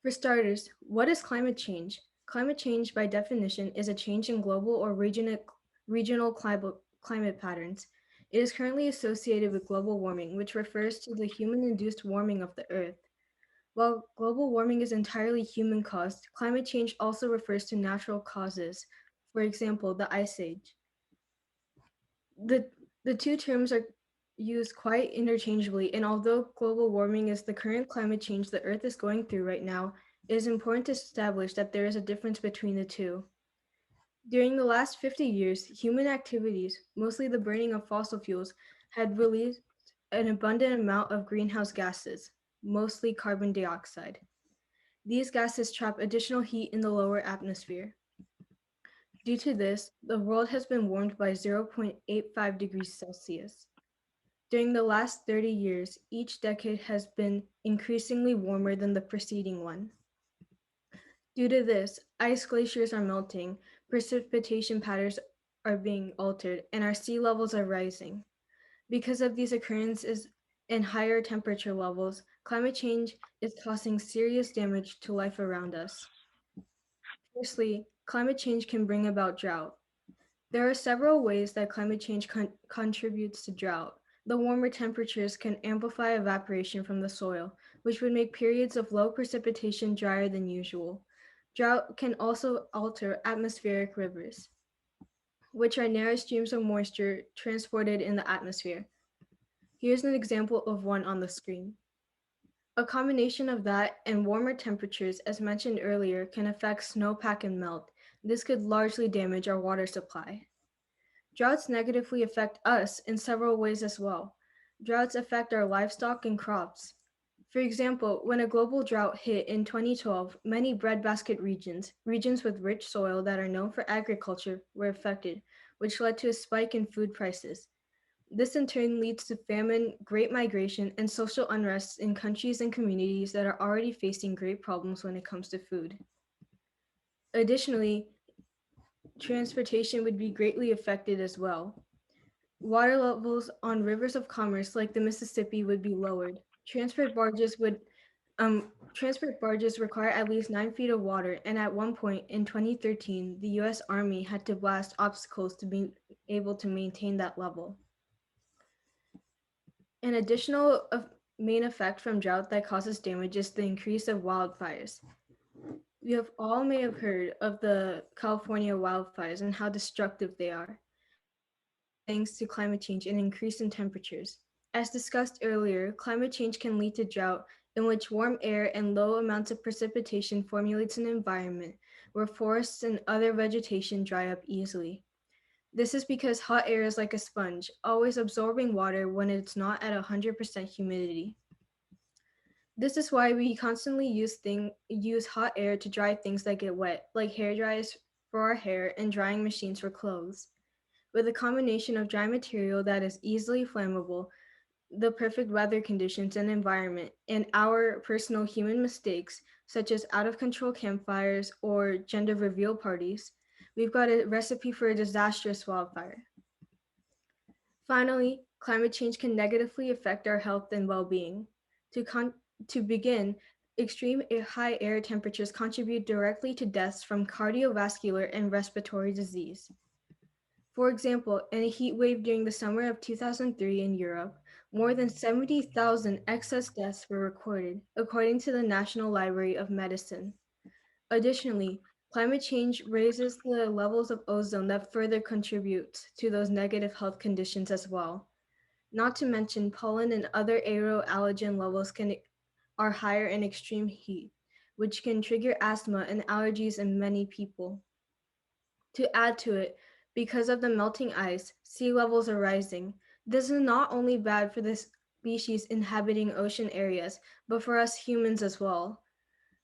S6: For starters, what is climate change? Climate change, by definition, is a change in global or regional climate patterns. It is currently associated with global warming, which refers to the human-induced warming of the Earth. While global warming is entirely human-caused, climate change also refers to natural causes, for example, the Ice Age. The two terms are used quite interchangeably, and although global warming is the current climate change the Earth is going through right now, it is important to establish that there is a difference between the two. During the last 50 years, human activities, mostly the burning of fossil fuels, had released an abundant amount of greenhouse gases, mostly carbon dioxide. These gases trap additional heat in the lower atmosphere. Due to this, the world has been warmed by 0.85 degrees Celsius. During the last 30 years, each decade has been increasingly warmer than the preceding one. Due to this, ice glaciers are melting, precipitation patterns are being altered, and our sea levels are rising. Because of these occurrences and higher temperature levels, climate change is causing serious damage to life around us. Firstly, climate change can bring about drought. There are several ways that climate change contributes to drought. The warmer temperatures can amplify evaporation from the soil, which would make periods of low precipitation drier than usual. Drought can also alter atmospheric rivers, which are narrow streams of moisture transported in the atmosphere. Here's an example of one on the screen. A combination of that and warmer temperatures, as mentioned earlier, can affect snowpack and melt. This could largely damage our water supply. Droughts negatively affect us in several ways as well. Droughts affect our livestock and crops. For example, when a global drought hit in 2012, many breadbasket regions with rich soil that are known for agriculture, were affected, which led to a spike in food prices. This in turn leads to famine, great migration, and social unrest in countries and communities that are already facing great problems when it comes to food. Additionally, transportation would be greatly affected as well. Water levels on rivers of commerce like the Mississippi would be lowered. Transport barges require at least 9 feet of water, and at one point in 2013, the U.S. Army had to blast obstacles to be able to maintain that level. An additional main effect from drought that causes damage is the increase of wildfires. We may have heard of the California wildfires and how destructive they are, thanks to climate change and increase in temperatures. As discussed earlier, climate change can lead to drought, in which warm air and low amounts of precipitation formulates an environment where forests and other vegetation dry up easily. This is because hot air is like a sponge, always absorbing water when it's not at 100% humidity. This is why we constantly use hot air to dry things that get wet, like hair dryers for our hair and drying machines for clothes. With a combination of dry material that is easily flammable, the perfect weather conditions and environment, and our personal human mistakes, such as out-of-control campfires or gender reveal parties, we've got a recipe for a disastrous wildfire. Finally, climate change can negatively affect our health and well-being. To begin, extreme high air temperatures contribute directly to deaths from cardiovascular and respiratory disease. For example, in a heat wave during the summer of 2003 in Europe, more than 70,000 excess deaths were recorded, according to the National Library of Medicine. Additionally, climate change raises the levels of ozone that further contributes to those negative health conditions as well. Not to mention, pollen and other aeroallergen levels are higher in extreme heat, which can trigger asthma and allergies in many people. To add to it, because of the melting ice, sea levels are rising. This is not only bad for the species inhabiting ocean areas, but for us humans as well.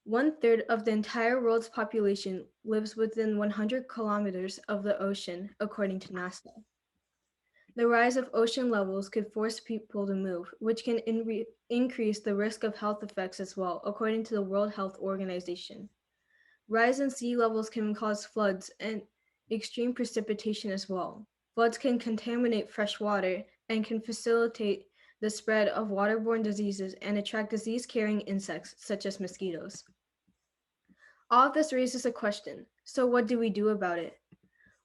S6: 1/3 of the entire world's population lives within 100 kilometers of the ocean, according to NASA. The rise of ocean levels could force people to move, which can increase the risk of health effects as well, according to the World Health Organization. Rise in sea levels can cause floods and extreme precipitation as well. Floods can contaminate fresh water and can facilitate the spread of waterborne diseases and attract disease-carrying insects such as mosquitoes. All of this raises a question. So what do we do about it?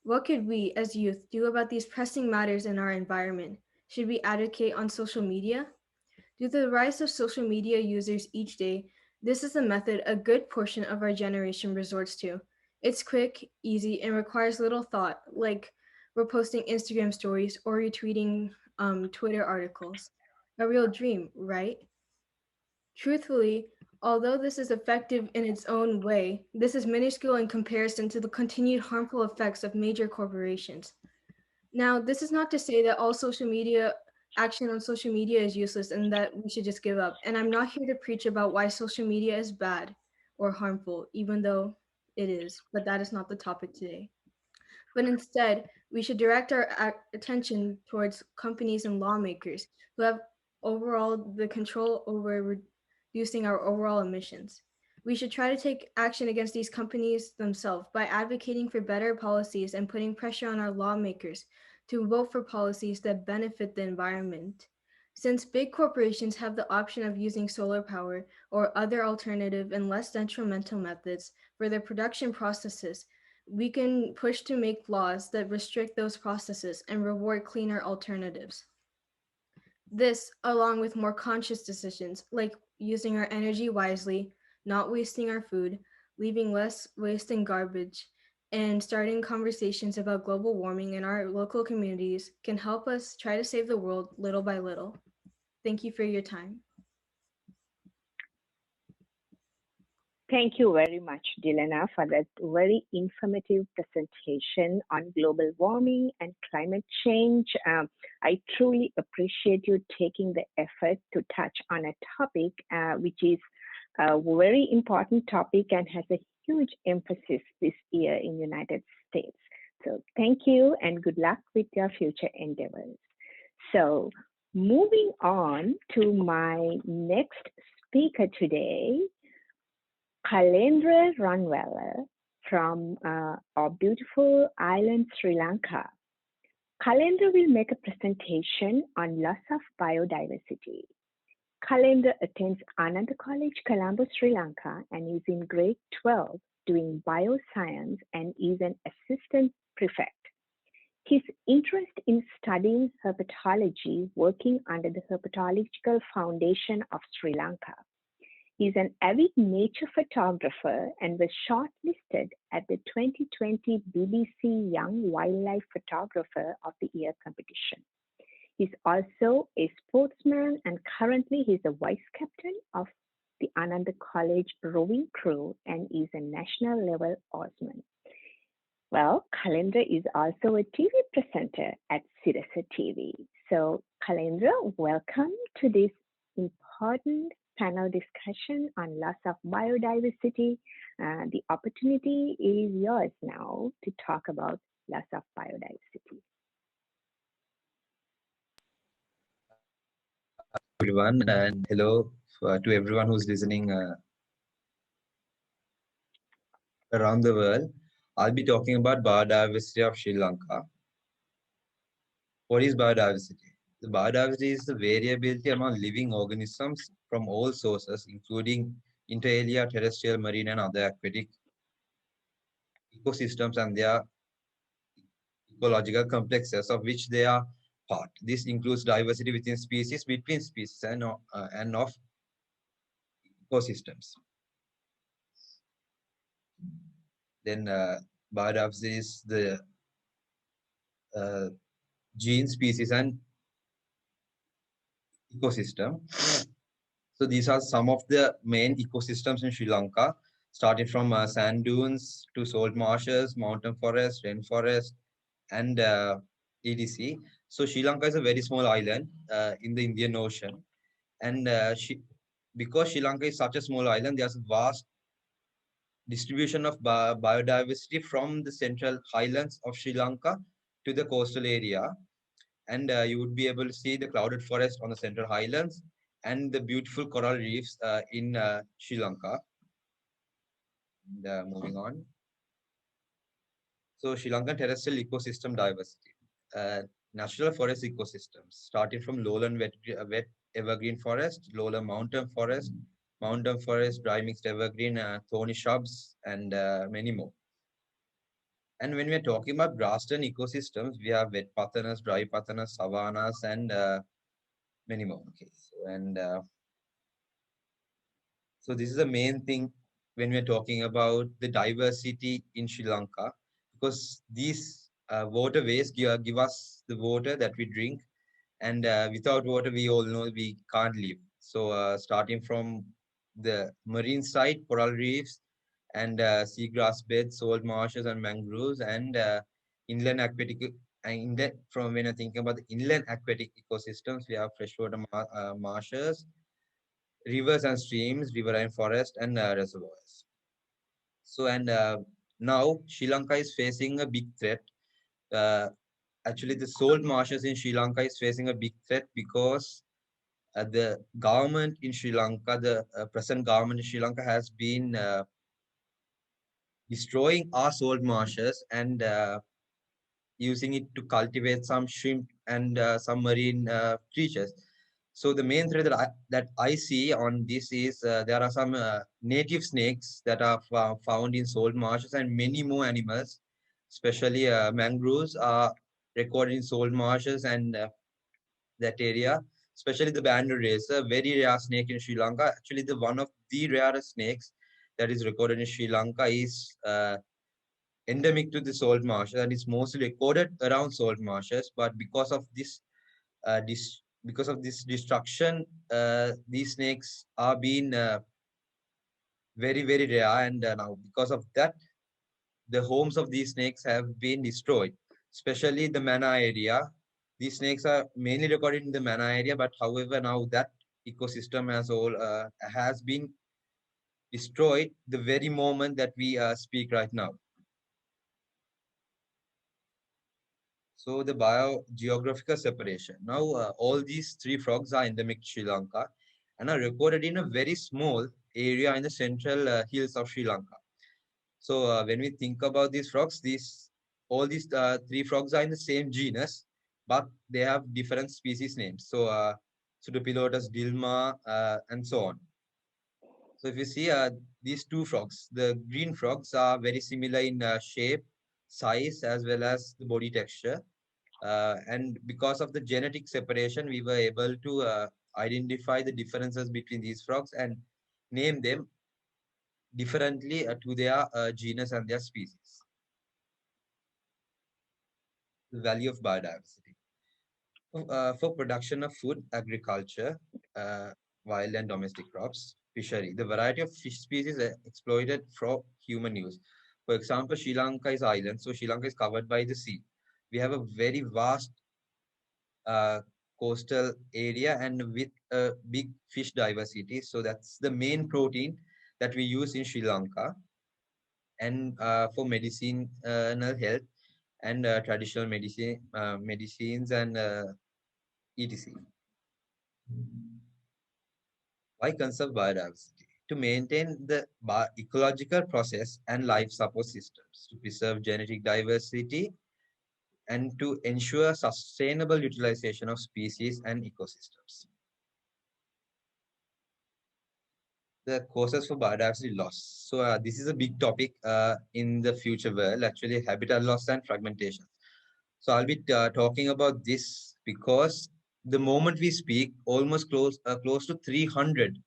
S6: What could we, as youth, do about these pressing matters in our environment? Should we advocate on social media? Due to the rise of social media users each day, this is the method a good portion of our generation resorts to. It's quick, easy, and requires little thought, like reposting Instagram stories or retweeting Twitter articles. A real dream, right? Truthfully, although this is effective in its own way, this is minuscule in comparison to the continued harmful effects of major corporations. Now, this is not to say that all action on social media is useless and that we should just give up. And I'm not here to preach about why social media is bad or harmful, even though it is, but that is not the topic today. But instead, we should direct our attention towards companies and lawmakers who have overall the control over reducing our overall emissions. We should try to take action against these companies themselves by advocating for better policies and putting pressure on our lawmakers to vote for policies that benefit the environment. Since big corporations have the option of using solar power or other alternative and less detrimental methods for their production processes, we can push to make laws that restrict those processes and reward cleaner alternatives. This, along with more conscious decisions like using our energy wisely, not wasting our food, leaving less waste and garbage, and starting conversations about global warming in our local communities can help us try to save the world little by little. Thank you for your time.
S5: Thank you very much, Dilana, for that very informative presentation on global warming and climate change. I truly appreciate you taking the effort to touch on a topic which is a very important topic and has a huge emphasis this year in the United States. So thank you and good luck with your future endeavors. So moving on to my next speaker today, Celeberating from our beautiful island, Sri Lanka. Celeberating will make a presentation on loss of biodiversity. Celeberating attends Ananda College, Colombo, Sri Lanka, and is in grade 12 doing bioscience and is an assistant prefect. His interest in studying herpetology, working under the Herpetological Foundation of Sri Lanka. He's an avid nature photographer and was shortlisted at the 2020 BBC Young Wildlife Photographer of the Year competition. He's also a sportsman and currently he's the vice captain of the Ananda College rowing crew and is a national level oarsman. Well, Celeberating is also a TV presenter at Sirasa TV. So Celeberating, welcome to this important panel discussion on loss of biodiversity. The opportunity is yours now to talk about loss of biodiversity.
S10: Everyone, and hello to everyone who's listening around the world. I'll be talking about biodiversity of Sri Lanka. What is biodiversity? The biodiversity is the variability among living organisms from all sources, including inter alia, terrestrial, marine, and other aquatic ecosystems and their ecological complexes of which they are part. This includes diversity within species, between species, and of ecosystems. Then biodiversity is the gene, species, and ecosystem. So these are some of the main ecosystems in Sri Lanka, starting from sand dunes to salt marshes, mountain forest, rainforest, and etc. So Sri Lanka is a very small island in the Indian Ocean. And because Sri Lanka is such a small island, there's a vast distribution of biodiversity from the central highlands of Sri Lanka to the coastal area. And you would be able to see the clouded forest on the central highlands and the beautiful coral reefs in Sri Lanka. And, moving on. So Sri Lankan terrestrial ecosystem diversity. Natural forest ecosystems, starting from lowland wet evergreen forest, lowland mountain forest, dry mixed evergreen, thorny shrubs, and many more. And when we're talking about grassland ecosystems, we have wet pathanas, dry pathanas, savannas, and many more. Okay, so this is the main thing when we're talking about the diversity in Sri Lanka, because these waterways give us the water that we drink, and without water, we all know we can't live. So starting from the marine side, coral reefs, and seagrass beds, salt marshes, and mangroves, and inland aquatic. From when I think about the inland aquatic ecosystems, we have freshwater marshes, rivers and streams, riverine forest, and reservoirs. So, and now Sri Lanka is facing a big threat. Uh, Actually, the salt marshes in Sri Lanka is facing a big threat because the government in Sri Lanka, the present government in Sri Lanka, has been destroying our salt marshes and using it to cultivate some shrimp and some marine creatures. So the main threat that I see on this is there are some native snakes that are found in salt marshes, and many more animals, especially mangroves, are recorded in salt marshes and that area. Especially the banded racer, very rare snake in Sri Lanka. Actually, the one of the rarest snakes that is recorded in Sri Lanka is endemic to the salt marshes, and it's mostly recorded around salt marshes. But because of this destruction, these snakes are being very rare, and now because of that, the homes of these snakes have been destroyed, especially the Mana area. These snakes are mainly recorded in the Mana area, but however, now that ecosystem as whole has been destroyed the very moment that we speak right now. So the biogeographical separation. Now, all these three frogs are endemic to Sri Lanka and are recorded in a very small area in the central hills of Sri Lanka. So when we think about these frogs, all these three frogs are in the same genus, but they have different species names. So Pseudopilotus, Dilma, and so on. So if you see these two frogs, the green frogs are very similar in shape, size, as well as the body texture. And because of the genetic separation, we were able to identify the differences between these frogs and name them differently to their genus and their species. The value of biodiversity. For production of food, agriculture, wild and domestic crops, fishery, the variety of fish species are exploited for human use. For example, Sri Lanka is island, so Sri Lanka is covered by the sea. We have a very vast coastal area and with a big fish diversity. So that's the main protein that we use in Sri Lanka. And for medicinal health and traditional medicines and etc. Why conserve biodiversity? To maintain the ecological process and life support systems, to preserve genetic diversity, and to ensure sustainable utilization of species and ecosystems. The causes for biodiversity loss. So this is a big topic in the future world, actually habitat loss and fragmentation. So I'll be talking about this because the moment we speak, almost close to 300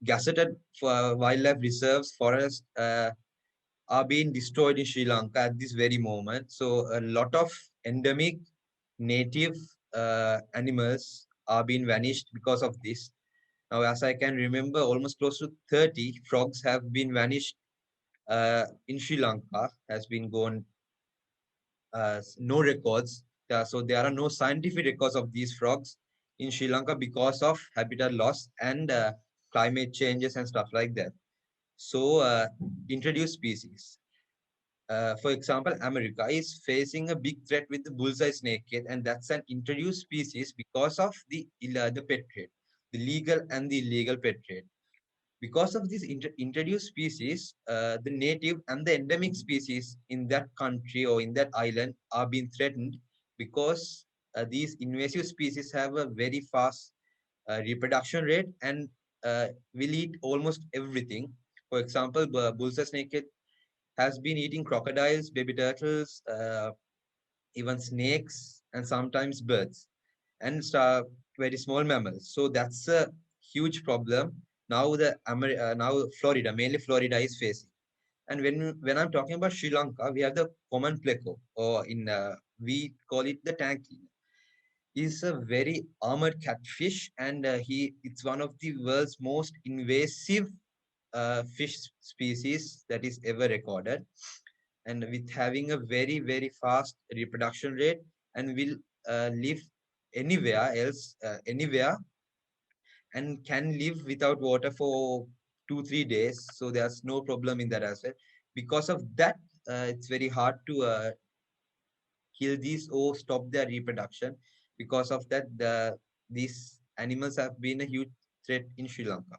S10: gazetted wildlife reserves, forests are being destroyed in Sri Lanka at this very moment. So a lot of endemic native animals are being vanished because of this. Now, as I can remember, almost close to 30 frogs have been vanished in Sri Lanka, has been gone, no records. So there are no scientific records of these frogs in Sri Lanka because of habitat loss and climate changes and stuff like that. So introduced species. For example, America is facing a big threat with the bullseye snakehead, and that's an introduced species because of the pet trade, the legal and the illegal pet trade. Because of this introduced species, the native and the endemic species in that country or in that island are being threatened because these invasive species have a very fast reproduction rate and will eat almost everything. For example, bullseye snakehead has been eating crocodiles, baby turtles, even snakes, and sometimes birds, and very small mammals. So that's a huge problem. Now now Florida, mainly Florida, is facing. And when I'm talking about Sri Lanka, we have the common pleco, or in we call it the tank cleaner. He's a very armored catfish, and it's one of the world's most invasive fish species that is ever recorded, and with having a very fast reproduction rate, and will live anywhere, and can live without water for 2-3 days. So there's no problem in that as well. Because of that, it's very hard to kill these or stop their reproduction. Because of that, these animals have been a huge threat in Sri Lanka.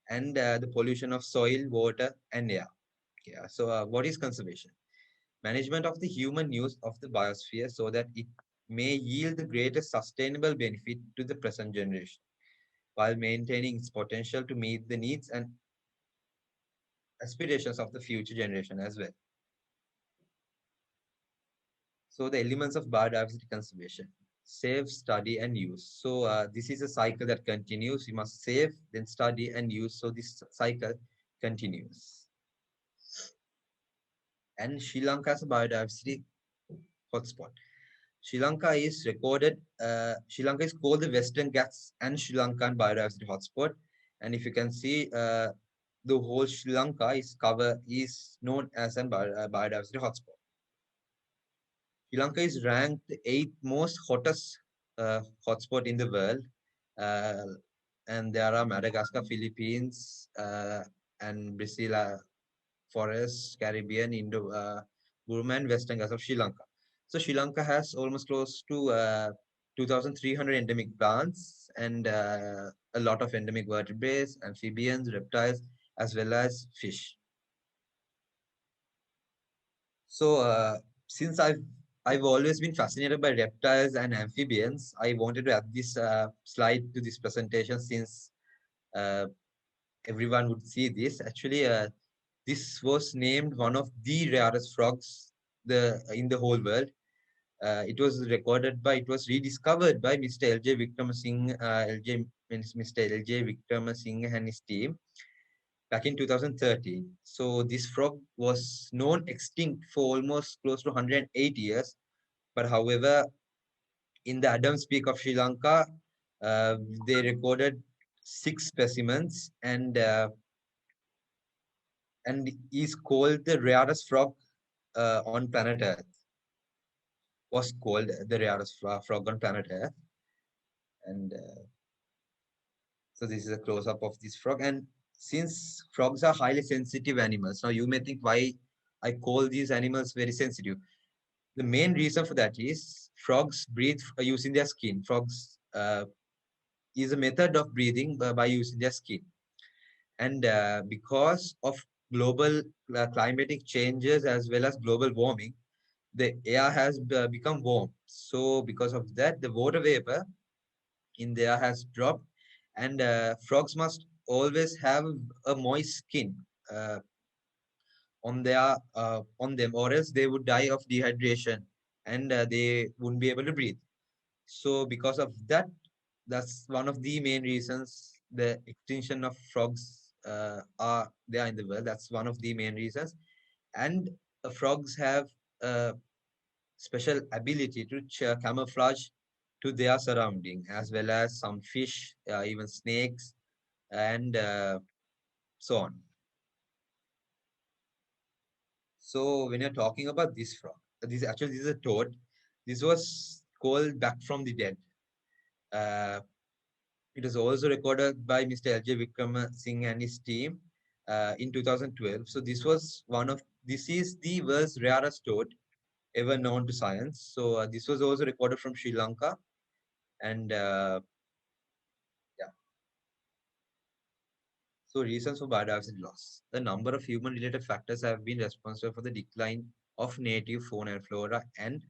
S10: And the pollution of soil, water, and air. Yeah. So what is conservation? Management of the human use of the biosphere so that it may yield the greatest sustainable benefit to the present generation, while maintaining its potential to meet the needs and aspirations of the future generation as well. So the elements of biodiversity conservation: save, study, and use. So this is a cycle that continues. You must save, then study, and use. So this cycle continues. And Sri Lanka as a biodiversity hotspot. Sri Lanka is called the Western Ghats and Sri Lankan biodiversity hotspot. And if you can see, the whole Sri Lanka is known as a biodiversity hotspot. Sri Lanka is ranked the 8th most hottest hotspot in the world. And there are Madagascar, Philippines, and Brazil, forests, Caribbean, Burma, and Western Ghats of Sri Lanka. So Sri Lanka has almost close to 2,300 endemic plants and a lot of endemic vertebrates, amphibians, reptiles, as well as fish. So since I've always been fascinated by reptiles and amphibians, I wanted to add this slide to this presentation since everyone would see this. Actually, this was named one of the rarest frogs in the whole world. It was rediscovered by Mr. L.J. Wickramasinghe, Mr. L.J. Wickramasinghe and his team back in 2013. So this frog was known extinct for almost close to 108 years. But however, in the Adams Peak of Sri Lanka, they recorded 6 specimens, and is called the rarest frog on planet Earth. Was called the rarest frog on planet Earth. And so this is a close-up of this frog. And since frogs are highly sensitive animals, now you may think why I call these animals very sensitive. The main reason for that is frogs breathe using their skin. Frogs is a method of breathing by using their skin. And because of global climatic changes as well as global warming, the air has become warm. So because of that, the water vapor in the air has dropped, and frogs must always have a moist skin on them, or else they would die of dehydration, and they wouldn't be able to breathe. So because of that, that's one of the main reasons the extinction of frogs are there in the world. That's one of the main reasons. And frogs have a special ability to camouflage to their surrounding, as well as some fish, even snakes, and so on. So when you're talking about this frog, this is a toad. This was called back from the dead. It was also recorded by Mr. L.J. Wickramasinghe and his team. in 2012. So this is the world's rarest toad ever known to science. So this was also recorded from Sri Lanka. And yeah, so reasons for biodiversity loss. A number of human-related factors have been responsible for the decline of native fauna and flora, and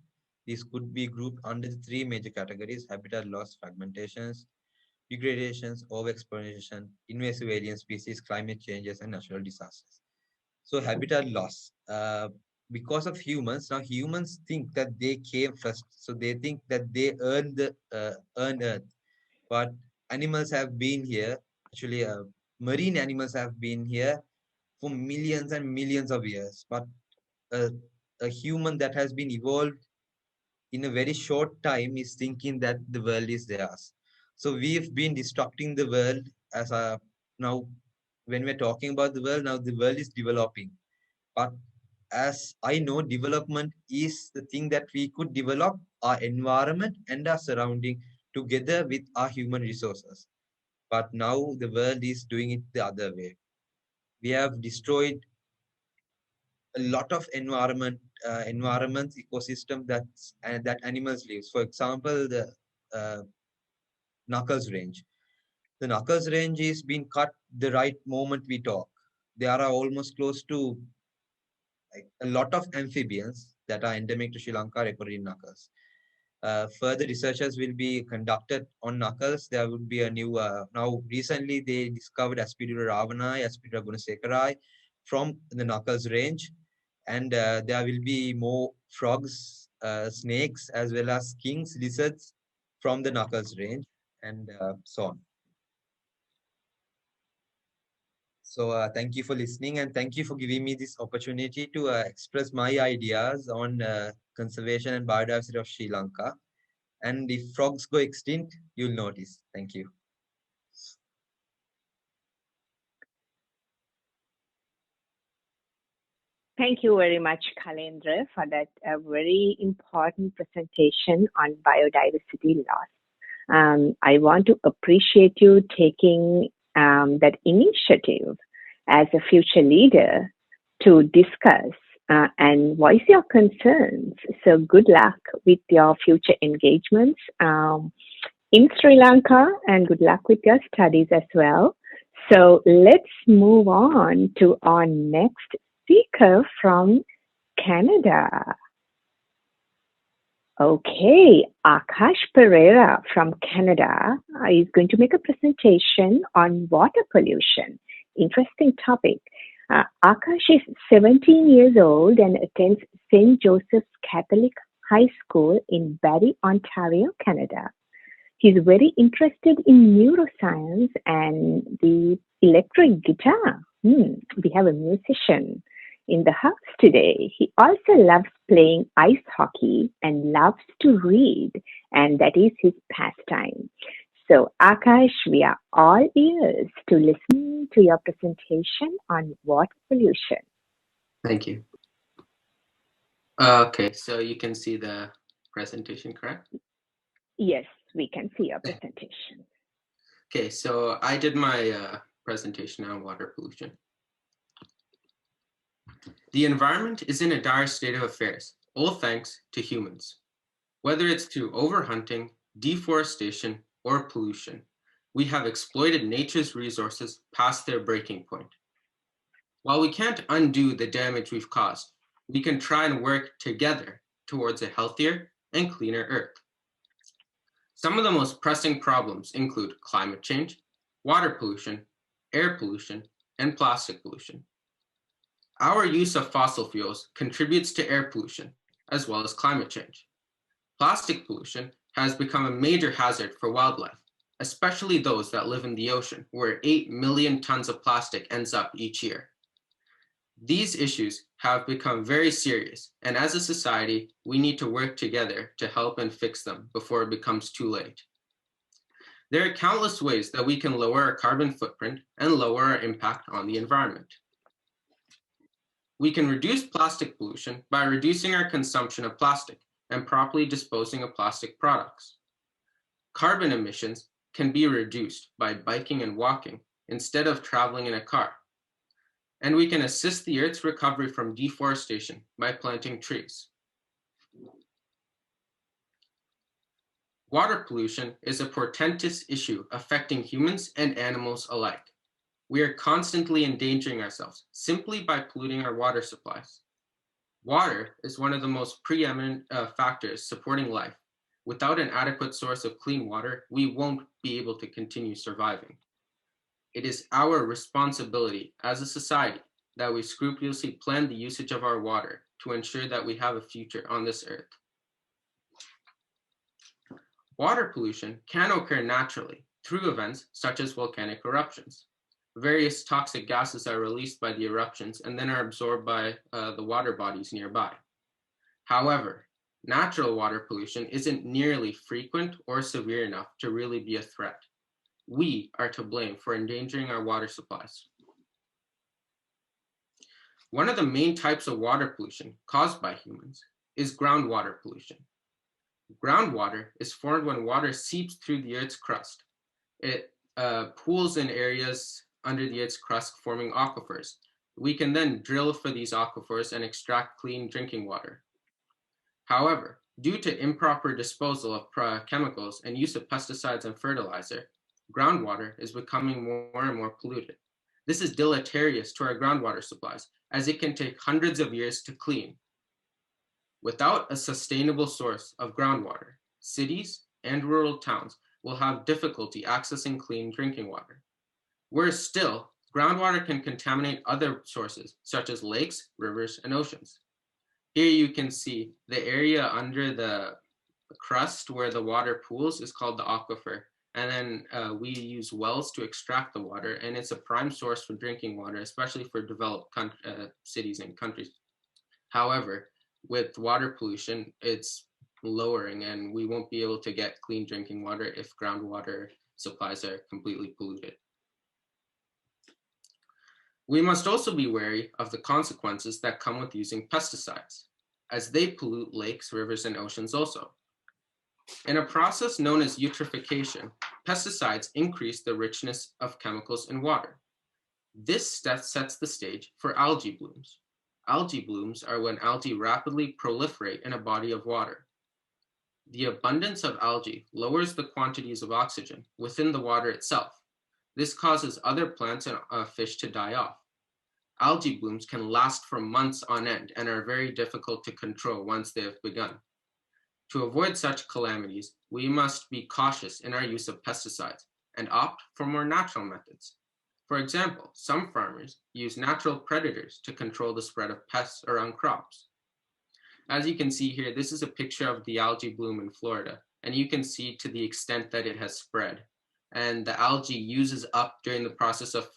S10: these could be grouped under the three major categories: habitat loss, fragmentations, degradations, overexploitation, invasive alien species, climate changes, and natural disasters. So habitat loss. Because of humans, now humans think that they came first. So they think that they earned Earth. But animals have been here. Actually, marine animals have been here for millions and millions of years. But uh, a human that has been evolved in a very short time is thinking that the world is theirs. So we've been destructing the world as a now when we're talking about the world, now the world is developing. But as I know, development is the thing that we could develop our environment and our surrounding together with our human resources. But now the world is doing it the other way. We have destroyed a lot of environments, ecosystem that animals live. For example, the uh, Knuckles range. The Knuckles range is being cut the right moment we talk. There are almost close to like a lot of amphibians that are endemic to Sri Lanka recorded in Knuckles. Further researches will be conducted on Knuckles. There would be a new, now recently they discovered Aspidura ravanai, Aspidura gunasekharai from the Knuckles range. And there will be more frogs, snakes, as well as skinks, lizards from the Knuckles range, and so on. So thank you for listening, and thank you for giving me this opportunity to express my ideas on conservation and biodiversity of Sri Lanka. And if frogs go extinct, you'll notice. Thank you.
S5: Thank you very much, Khalendra, for that very important presentation on biodiversity loss. I want to appreciate you taking that initiative as a future leader to discuss and voice your concerns. So good luck with your future engagements in Sri Lanka, and good luck with your studies as well. So let's move on to our next speaker from Canada. Okay, Akash Pereira from Canada is going to make a presentation on water pollution. Interesting topic. Akash is 17 years old and attends St. Joseph's Catholic High School in Barrie, Ontario, Canada. He's very interested in neuroscience and the electric guitar. We have a musician in the house today. He also loves playing ice hockey and loves to read, and that is his pastime. So, Akash, we are all ears to listen to your presentation on water pollution.
S11: Thank you. Okay, so you can see the presentation, correct?
S5: Yes, we can see your presentation.
S11: Okay, so I did my presentation on water pollution. The environment is in a dire state of affairs, all thanks to humans. Whether it's through overhunting, deforestation, or pollution, we have exploited nature's resources past their breaking point. While we can't undo the damage we've caused, we can try and work together towards a healthier and cleaner Earth. Some of the most pressing problems include climate change, water pollution, air pollution, and plastic pollution. Our use of fossil fuels contributes to air pollution, as well as climate change. Plastic pollution has become a major hazard for wildlife, especially those that live in the ocean, where 8 million tons of plastic ends up each year. These issues have become very serious, and as a society, we need to work together to help and fix them before it becomes too late. There are countless ways that we can lower our carbon footprint and lower our impact on the environment. We can reduce plastic pollution by reducing our consumption of plastic and properly disposing of plastic products. Carbon emissions can be reduced by biking and walking instead of traveling in a car. And we can assist the Earth's recovery from deforestation by planting trees. Water pollution is a portentous issue affecting humans and animals alike. We are constantly endangering ourselves simply by polluting our water supplies. Water is one of the most preeminent factors supporting life. Without an adequate source of clean water, we won't be able to continue surviving. It is our responsibility as a society that we scrupulously plan the usage of our water to ensure that we have a future on this earth. Water pollution can occur naturally through events such as volcanic eruptions. Various toxic gases are released by the eruptions and then are absorbed by the water bodies nearby. However, natural water pollution isn't nearly frequent or severe enough to really be a threat. We are to blame for endangering our water supplies. One of the main types of water pollution caused by humans is groundwater pollution. Groundwater is formed when water seeps through the Earth's crust. It pools in areas under the Earth's crust, forming aquifers. We can then drill for these aquifers and extract clean drinking water. However, due to improper disposal of chemicals and use of pesticides and fertilizer, groundwater is becoming more and more polluted. This is deleterious to our groundwater supplies, as it can take hundreds of years to clean. Without a sustainable source of groundwater, cities and rural towns will have difficulty accessing clean drinking water. Worse still, groundwater can contaminate other sources, such as lakes, rivers, and oceans. Here you can see the area under the crust where the water pools is called the aquifer. And then we use wells to extract the water, and it's a prime source for drinking water, especially for developed cities and countries. However, with water pollution, it's lowering, and we won't be able to get clean drinking water if groundwater supplies are completely polluted. We must also be wary of the consequences that come with using pesticides, as they pollute lakes, rivers, and oceans also. In a process known as eutrophication, pesticides increase the richness of chemicals in water. This sets the stage for algae blooms. Algae blooms are when algae rapidly proliferate in a body of water. The abundance of algae lowers the quantities of oxygen within the water itself. This causes other plants and fish to die off. Algae blooms can last for months on end and are very difficult to control once they have begun. To avoid such calamities, we must be cautious in our use of pesticides and opt for more natural methods. For example, some farmers use natural predators to control the spread of pests around crops. As you can see here, this is a picture of the algae bloom in Florida, and you can see to the extent that it has spread. And the algae uses up, during the process of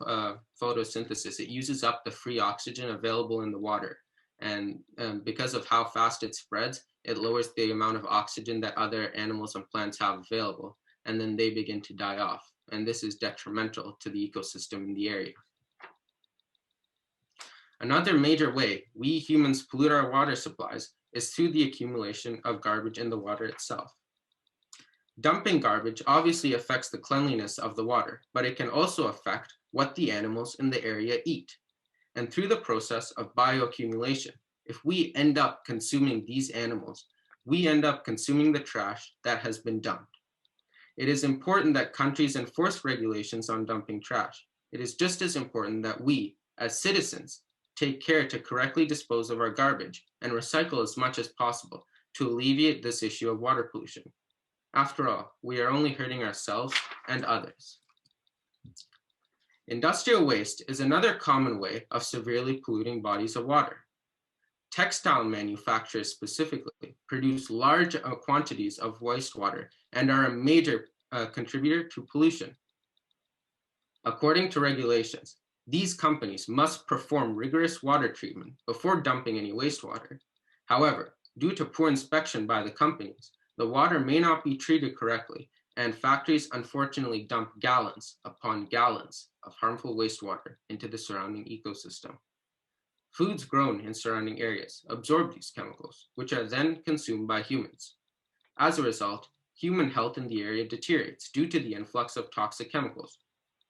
S11: photosynthesis, it uses up the free oxygen available in the water. And because of how fast it spreads, it lowers the amount of oxygen that other animals and plants have available, and then they begin to die off. And this is detrimental to the ecosystem in the area. Another major way we humans pollute our water supplies is through the accumulation of garbage in the water itself. Dumping garbage obviously affects the cleanliness of the water, but it can also affect what the animals in the area eat. And through the process of bioaccumulation, if we end up consuming these animals, we end up consuming the trash that has been dumped. It is important that countries enforce regulations on dumping trash. It is just as important that we, as citizens, take care to correctly dispose of our garbage and recycle as much as possible to alleviate this issue of water pollution. After all, we are only hurting ourselves and others. Industrial waste is another common way of severely polluting bodies of water. Textile manufacturers specifically produce large quantities of wastewater and are a major contributor to pollution. According to regulations, these companies must perform rigorous water treatment before dumping any wastewater. However, due to poor inspection by the companies, the water may not be treated correctly, and factories unfortunately dump gallons upon gallons of harmful wastewater into the surrounding ecosystem. Foods grown in surrounding areas absorb these chemicals, which are then consumed by humans. As a result, human health in the area deteriorates due to the influx of toxic chemicals.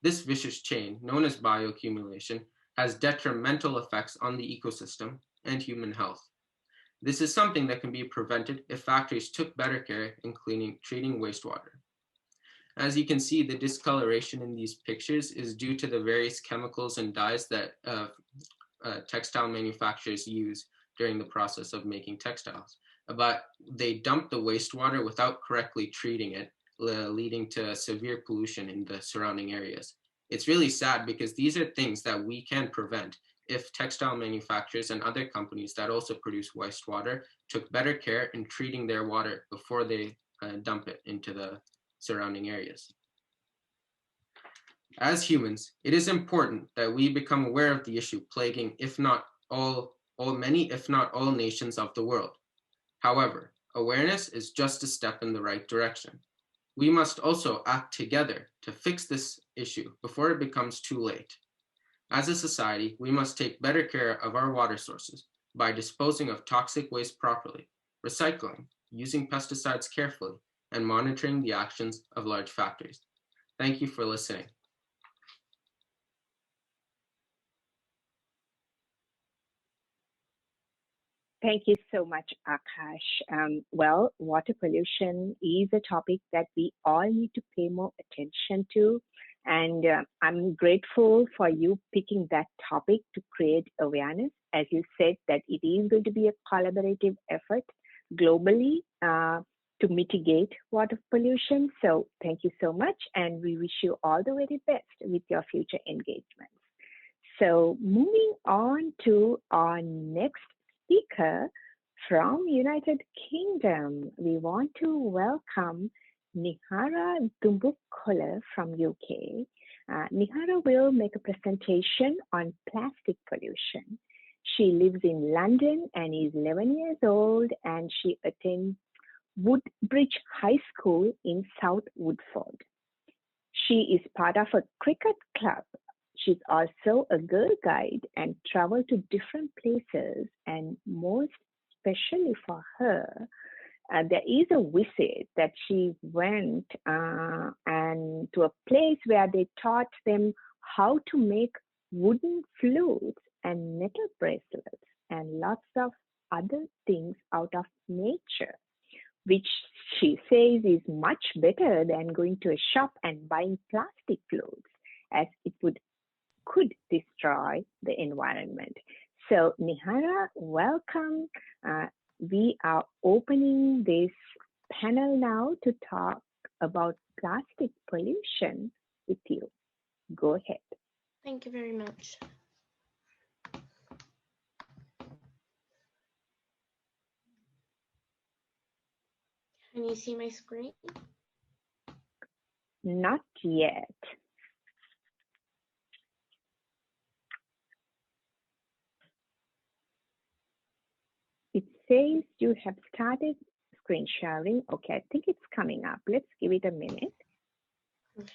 S11: This vicious chain, known as bioaccumulation, has detrimental effects on the ecosystem and human health. This is something that can be prevented if factories took better care in treating wastewater. As you can see, the discoloration in these pictures is due to the various chemicals and dyes that textile manufacturers use during the process of making textiles. But they dump the wastewater without correctly treating it, leading to severe pollution in the surrounding areas. It's really sad because these are things that we can prevent if textile manufacturers and other companies that also produce wastewater took better care in treating their water before they dump it into the surrounding areas. As humans, it is important that we become aware of the issue plaguing, if not many, if not all nations of the world. However, awareness is just a step in the right direction. We must also act together to fix this issue before it becomes too late. As a society, we must take better care of our water sources by disposing of toxic waste properly, recycling, using pesticides carefully, and monitoring the actions of large factories. Thank you for listening.
S5: Thank you so much, Akash. Well, water pollution is a topic that we all need to pay more attention to. And I'm grateful for you picking that topic to create awareness. As you said, that it is going to be a collaborative effort globally to mitigate water pollution. So thank you so much. And we wish you all the very best with your future engagements. So moving on to our next speaker from United Kingdom, we want to welcome Nihara Dumbukkola from UK. Nihara will make a presentation on plastic pollution. She lives in London and is 11 years old, and she attends Woodbridge High School in South Woodford. She is part of a cricket club. She's also a girl guide and traveled to different places, and most especially for her, there is a visit that she went and to a place where they taught them how to make wooden flutes and metal bracelets and lots of other things out of nature, which she says is much better than going to a shop and buying plastic flutes, as it could destroy the environment. So Nihara, welcome. We are opening this panel now to talk about plastic pollution with you. Go ahead.
S12: Thank you very much. Can you see my screen?
S5: Not yet. It says you have started screen sharing. Okay, I think it's coming up. Let's give it a minute.
S12: Okay.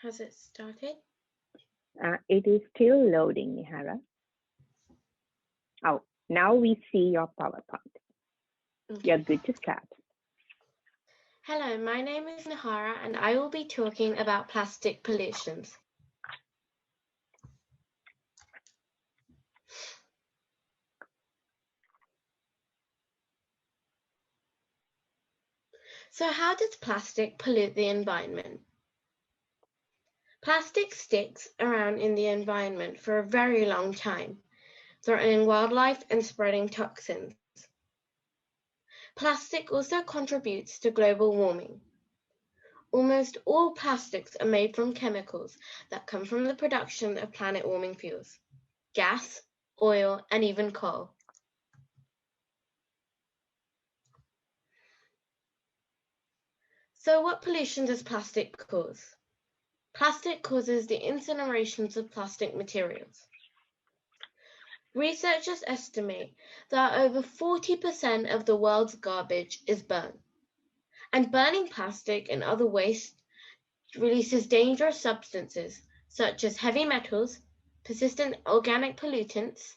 S12: Has it started?
S5: It is still loading, Nihara. Oh, now we see your PowerPoint.
S12: Okay.
S5: You're good to start.
S12: Hello, my name is Nihara and I will be talking about plastic pollutions. So how does plastic pollute the environment? Plastic sticks around in the environment for a very long time, threatening wildlife and spreading toxins. Plastic also contributes to global warming. Almost all plastics are made from chemicals that come from the production of planet-warming fuels, gas, oil, and even coal. So what pollution does plastic cause? Plastic causes the incineration of plastic materials. Researchers estimate that over 40% of the world's garbage is burned, and burning plastic and other waste releases dangerous substances such as heavy metals, persistent organic pollutants,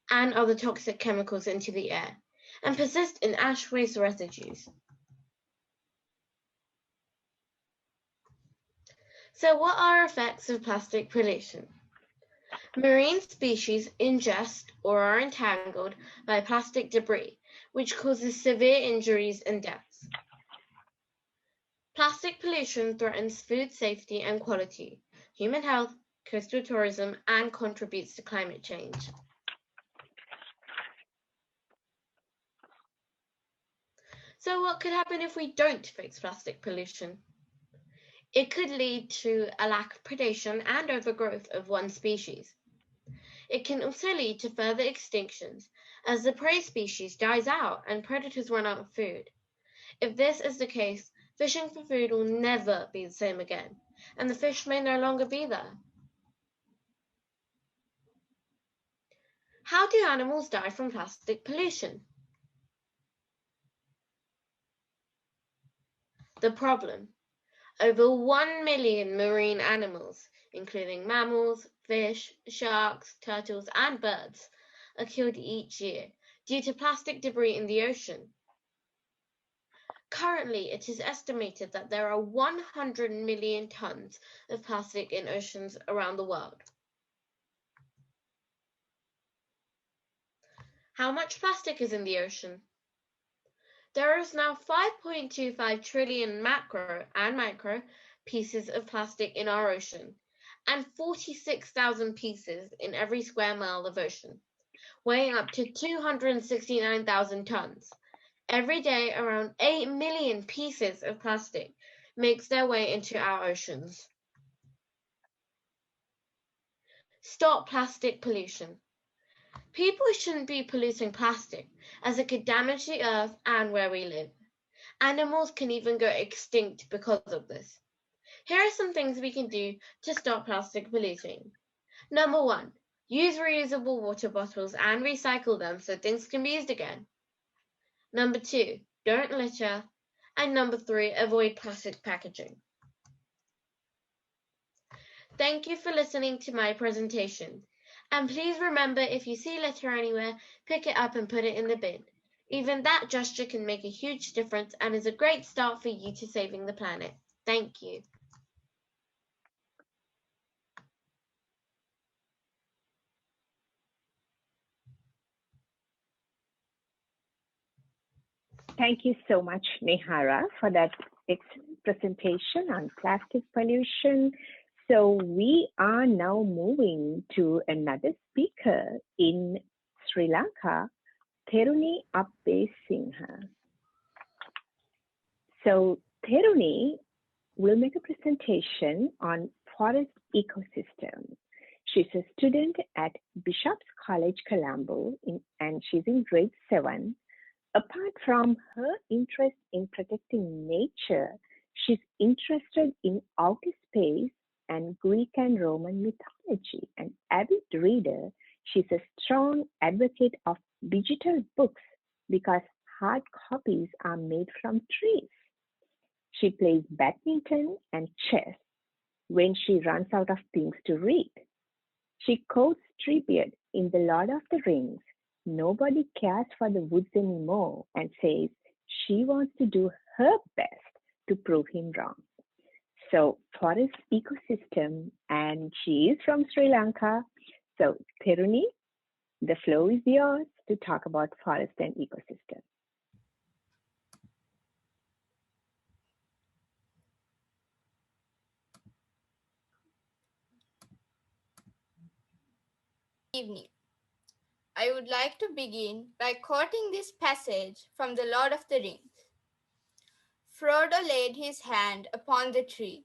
S12: and other toxic chemicals into the air, and persist in ash waste residues. So what are effects of plastic pollution? Marine species ingest or are entangled by plastic debris, which causes severe injuries and deaths. Plastic pollution threatens food safety and quality, human health, coastal tourism, and contributes to climate change. So what could happen if we don't fix plastic pollution? It could lead to a lack of predation and overgrowth of one species. It can also lead to further extinctions as the prey species dies out and predators run out of food. If this is the case, fishing for food will never be the same again, and the fish may no longer be there. How do animals die from plastic pollution? The problem: over 1 million marine animals, including mammals, fish, sharks, turtles, and birds, are killed each year due to plastic debris in the ocean. Currently, it is estimated that there are 100 million tons of plastic in oceans around the world. How much plastic is in the ocean? There is now 5.25 trillion macro and micro pieces of plastic in our ocean, and 46,000 pieces in every square mile of ocean, weighing up to 269,000 tons. Every day, around 8 million pieces of plastic makes their way into our oceans. Stop plastic pollution. People shouldn't be polluting plastic, as it could damage the earth and where we live. Animals can even go extinct because of this. Here are some things we can do to stop plastic polluting. Number 1, use reusable water bottles and recycle them so things can be used again. Number 2, don't litter. And number 3, avoid plastic packaging. Thank you for listening to my presentation. And please remember, if you see litter anywhere, pick it up and put it in the bin. Even that gesture can make a huge difference and is a great start for you to saving the planet. Thank you.
S5: Thank you so much, Nehara, for that excellent presentation on plastic pollution. So we are now moving to another speaker in Sri Lanka, Theruni Abbe-Singha. So Theruni will make a presentation on forest ecosystem. She's a student at Bishop's College, Colombo, and she's in grade 7. Apart from her interest in protecting nature, she's interested in outer space and Greek and Roman mythology. An avid reader, she's a strong advocate of digital books because hard copies are made from trees. She plays badminton and chess when she runs out of things to read. She quotes Treebeard in The Lord of the Rings. Nobody cares for the woods anymore, and says she wants to do her best to prove him wrong. So forest ecosystem, and she is from Sri Lanka. So Theruni, the floor is yours to talk about forest and ecosystem.
S13: Evening. I would like to begin by quoting this passage from The Lord of the Rings. Frodo laid his hand upon the tree.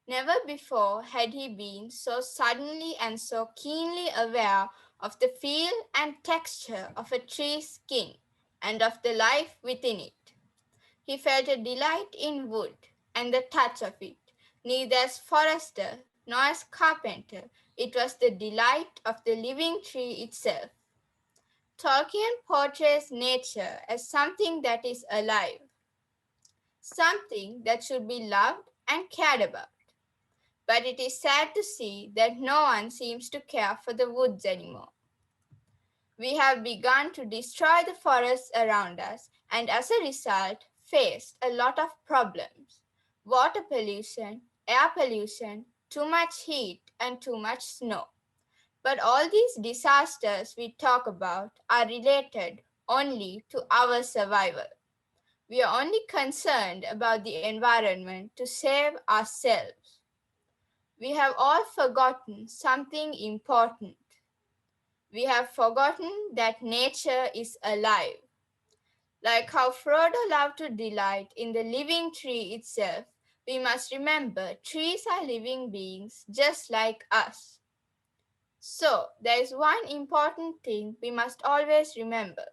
S13: Never before had he been so suddenly and so keenly aware of the feel and texture of a tree's skin and of the life within it. He felt a delight in wood and the touch of it. Neither as forester nor as carpenter, it was the delight of the living tree itself. Tolkien portrays nature as something that is alive, something that should be loved and cared about. But it is sad to see that no one seems to care for the woods anymore. We have begun to destroy the forests around us and as a result faced a lot of problems: water pollution, air pollution, too much heat, and too much snow. But all these disasters we talk about are related only to our survival. We are only concerned about the environment to save ourselves. We have all forgotten something important. We have forgotten that nature is alive. Like how Frodo loved to delight in the living tree itself, we must remember trees are living beings just like us. So, there is one important thing we must always remember.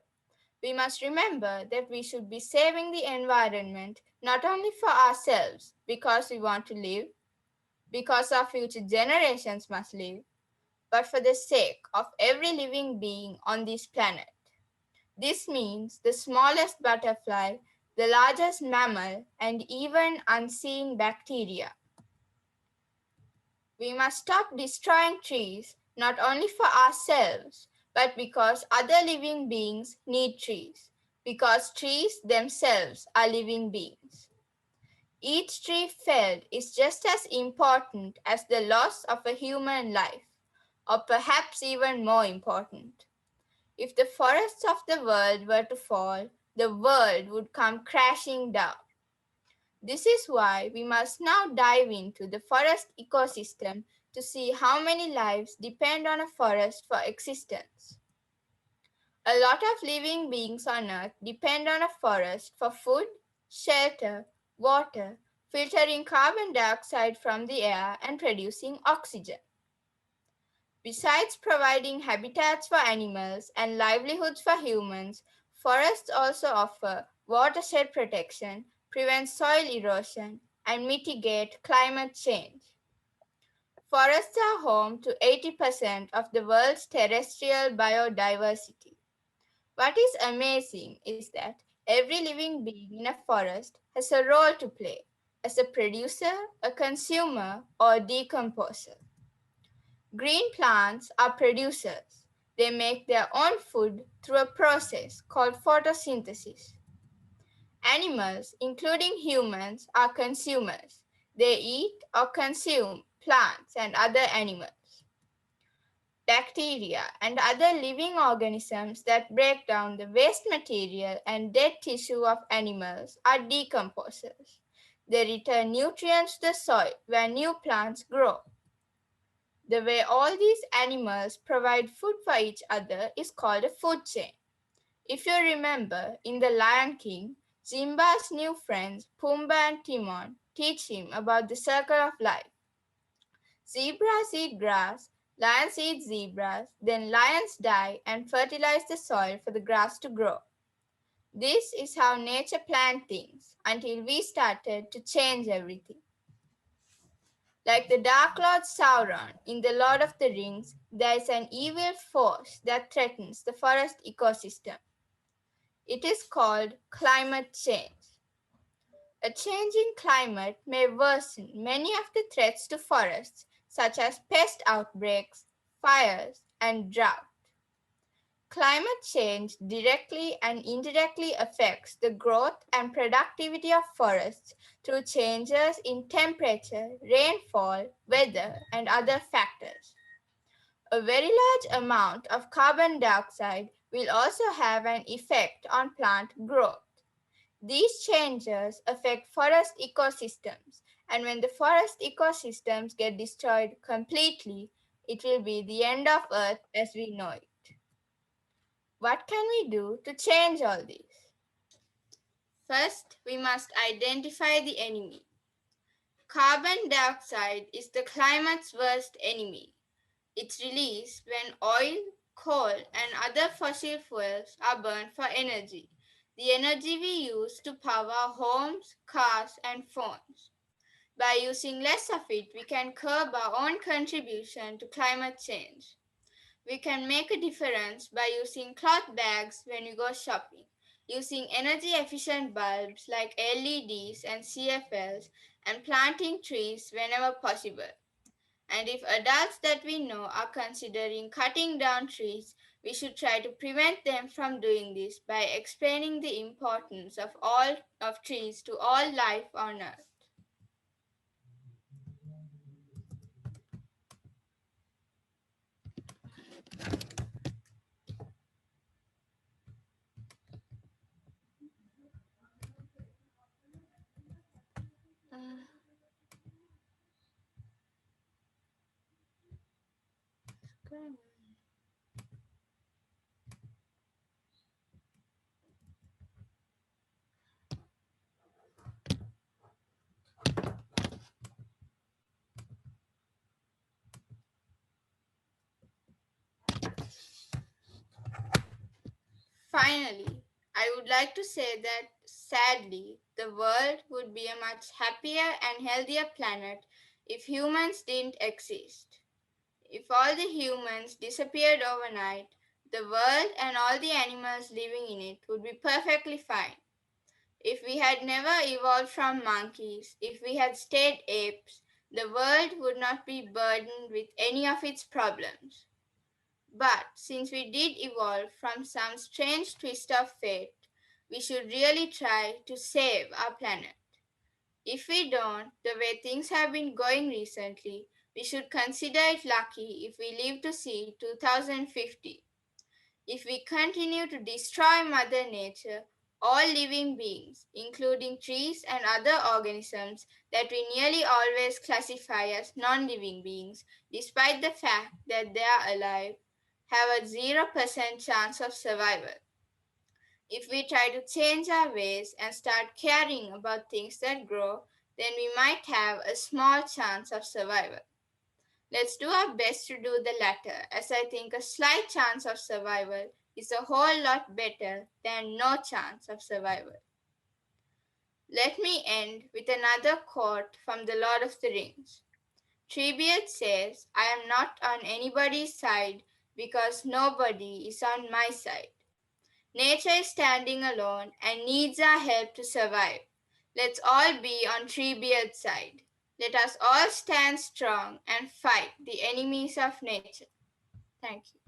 S13: We must remember that we should be saving the environment not only for ourselves because we want to live, because our future generations must live, but for the sake of every living being on this planet. This means the smallest butterfly, the largest mammal, and even unseen bacteria. We must stop destroying trees not only for ourselves, but because other living beings need trees, because trees themselves are living beings. Each tree felled is just as important as the loss of a human life, or perhaps even more important. If the forests of the world were to fall, the world would come crashing down. This is why we must now dive into the forest ecosystem to see how many lives depend on a forest for existence. A lot of living beings on Earth depend on a forest for food, shelter, water, filtering carbon dioxide from the air, and producing oxygen. Besides providing habitats for animals and livelihoods for humans, forests also offer watershed protection, prevent soil erosion, and mitigate climate change. Forests are home to 80% of the world's terrestrial biodiversity. What is amazing is that every living being in a forest has a role to play as a producer, a consumer, or a decomposer. Green plants are producers. They make their own food through a process called photosynthesis. Animals, including humans, are consumers. They eat or consume plants and other animals. Bacteria and other living organisms that break down the waste material and dead tissue of animals are decomposers. They return nutrients to the soil where new plants grow. The way all these animals provide food for each other is called a food chain. If you remember, in The Lion King, Simba's new friends Pumbaa and Timon teach him about the circle of life. Zebras eat grass, lions eat zebras, then lions die and fertilize the soil for the grass to grow. This is how nature planned things until we started to change everything. Like the Dark Lord Sauron in The Lord of the Rings, there is an evil force that threatens the forest ecosystem. It is called climate change. A changing climate may worsen many of the threats to forests, such as pest outbreaks, fires, and drought. Climate change directly and indirectly affects the growth and productivity of forests through changes in temperature, rainfall, weather, and other factors. A very large amount of carbon dioxide will also have an effect on plant growth. These changes affect forest ecosystems, and when the forest ecosystems get destroyed completely, it will be the end of Earth as we know it. What can we do to change all this? First, we must identify the enemy. Carbon dioxide is the climate's worst enemy. It's released when oil, coal, and other fossil fuels are burned for energy, the energy we use to power homes, cars, and phones. By using less of it, we can curb our own contribution to climate change. We can make a difference by using cloth bags when we go shopping, using energy-efficient bulbs like LEDs and CFLs, and planting trees whenever possible. And if adults that we know are considering cutting down trees, we should try to prevent them from doing this by explaining the importance of trees to all life on Earth. Finally, I would like to say that sadly, the world would be a much happier and healthier planet if humans didn't exist. If all the humans disappeared overnight, the world and all the animals living in it would be perfectly fine. If we had never evolved from monkeys, if we had stayed apes, the world would not be burdened with any of its problems. But since we did evolve from some strange twist of fate, we should really try to save our planet. If we don't, the way things have been going recently, we should consider it lucky if we live to see 2050. If we continue to destroy Mother Nature, all living beings, including trees and other organisms that we nearly always classify as non-living beings, despite the fact that they are alive, have a 0% chance of survival. If we try to change our ways and start caring about things that grow, then we might have a small chance of survival. Let's do our best to do the latter, as I think a slight chance of survival is a whole lot better than no chance of survival. Let me end with another quote from The Lord of the Rings. Treebeard says, "I am not on anybody's side because nobody is on my side. Nature is standing alone and needs our help to survive. Let's all be on Treebeard's side. Let us all stand strong and fight the enemies of nature." Thank you.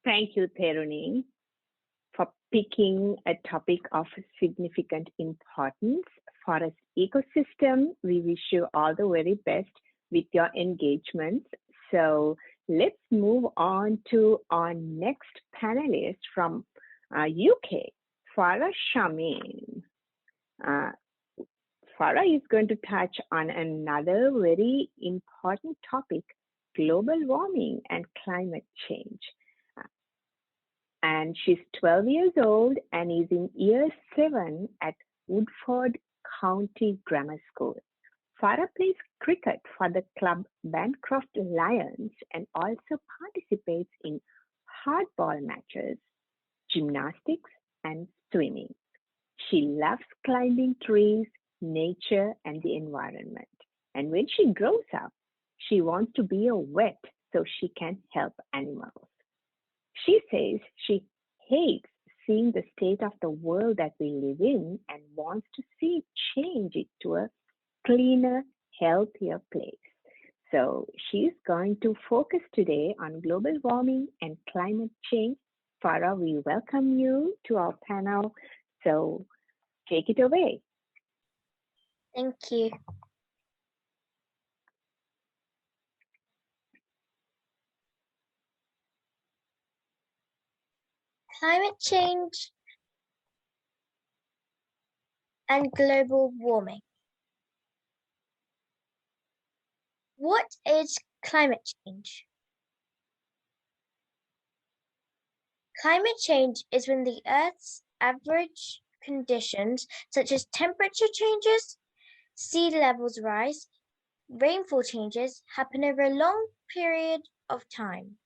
S5: Thank you, Theruni, for picking a topic of significant importance. Forest ecosystem, we wish you all the very best with your engagements. So let's move on to our next panelist from UK, Farah Shamin. Farah is going to touch on another very important topic, global warming and climate change. And she's 12 years old and is in year 7 at Woodford County Grammar School. Farah plays cricket for the club Bancroft Lions and also participates in hardball matches, gymnastics, and swimming. She loves climbing trees, nature, and the environment. And when she grows up, she wants to be a vet so she can help animals. She says she hates seeing the state of the world that we live in and wants to see it change it to a cleaner, healthier place. So she's going to focus today on global warming and climate change. Farah, we welcome you to our panel. So take it away.
S14: Thank you. Climate change and global warming. What is climate change? Climate change is when the Earth's average conditions, such as temperature changes, sea levels rise, rainfall changes, happen over a long period of time.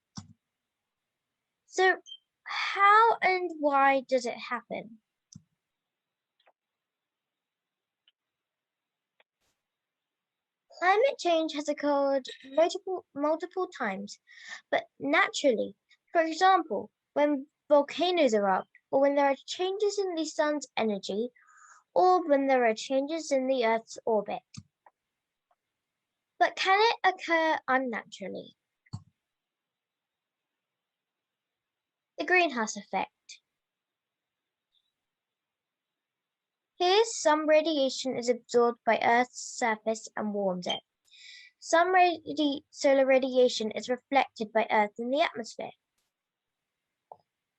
S14: So, how and why does it happen? Climate change has occurred multiple times, but naturally. For example, when volcanoes erupt, or when there are changes in the sun's energy, or when there are changes in the Earth's orbit. But can it occur unnaturally? The greenhouse effect. Here, some radiation is absorbed by Earth's surface and warms it. Some solar radiation is reflected by Earth in the atmosphere.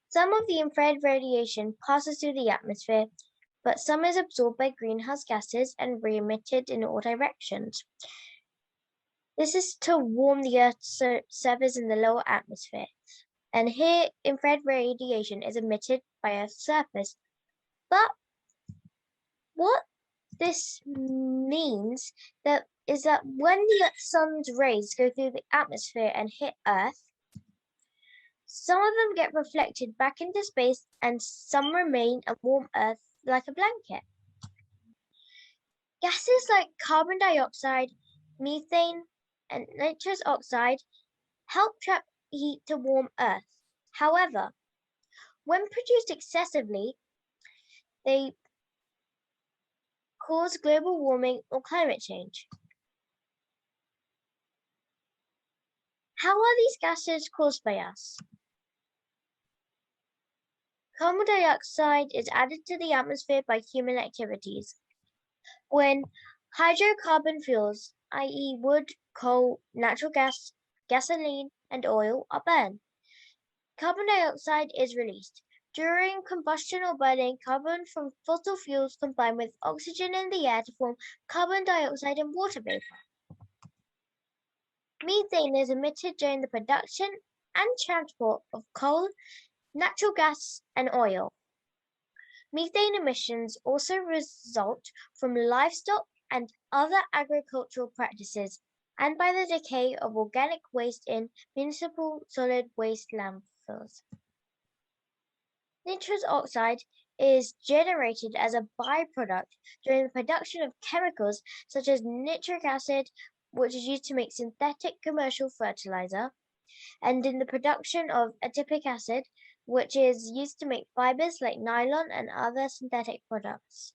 S14: Some of the infrared radiation passes through the atmosphere, but some is absorbed by greenhouse gases and re-emitted in all directions. This is to warm the Earth's surface in the lower atmosphere. And here, infrared radiation is emitted by Earth's surface. But what this means is that when the sun's rays go through the atmosphere and hit Earth, some of them get reflected back into space and some remain and warm Earth like a blanket. Gases like carbon dioxide, methane, and nitrous oxide help trap heat to warm Earth. However, when produced excessively, they cause global warming or climate change. How are these gases caused by us? Carbon dioxide is added to the atmosphere by human activities. When hydrocarbon fuels, i.e. wood, coal, natural gas, gasoline, and oil, are burned, carbon dioxide is released. During combustion or burning, carbon from fossil fuels combine with oxygen in the air to form carbon dioxide and water vapor. Methane is emitted during the production and transport of coal, natural gas, and oil. Methane emissions also result from livestock and other agricultural practices and by the decay of organic waste in municipal solid waste landfills. Nitrous oxide is generated as a byproduct during the production of chemicals such as nitric acid, which is used to make synthetic commercial fertilizer, and in the production of adipic acid, which is used to make fibers like nylon and other synthetic products.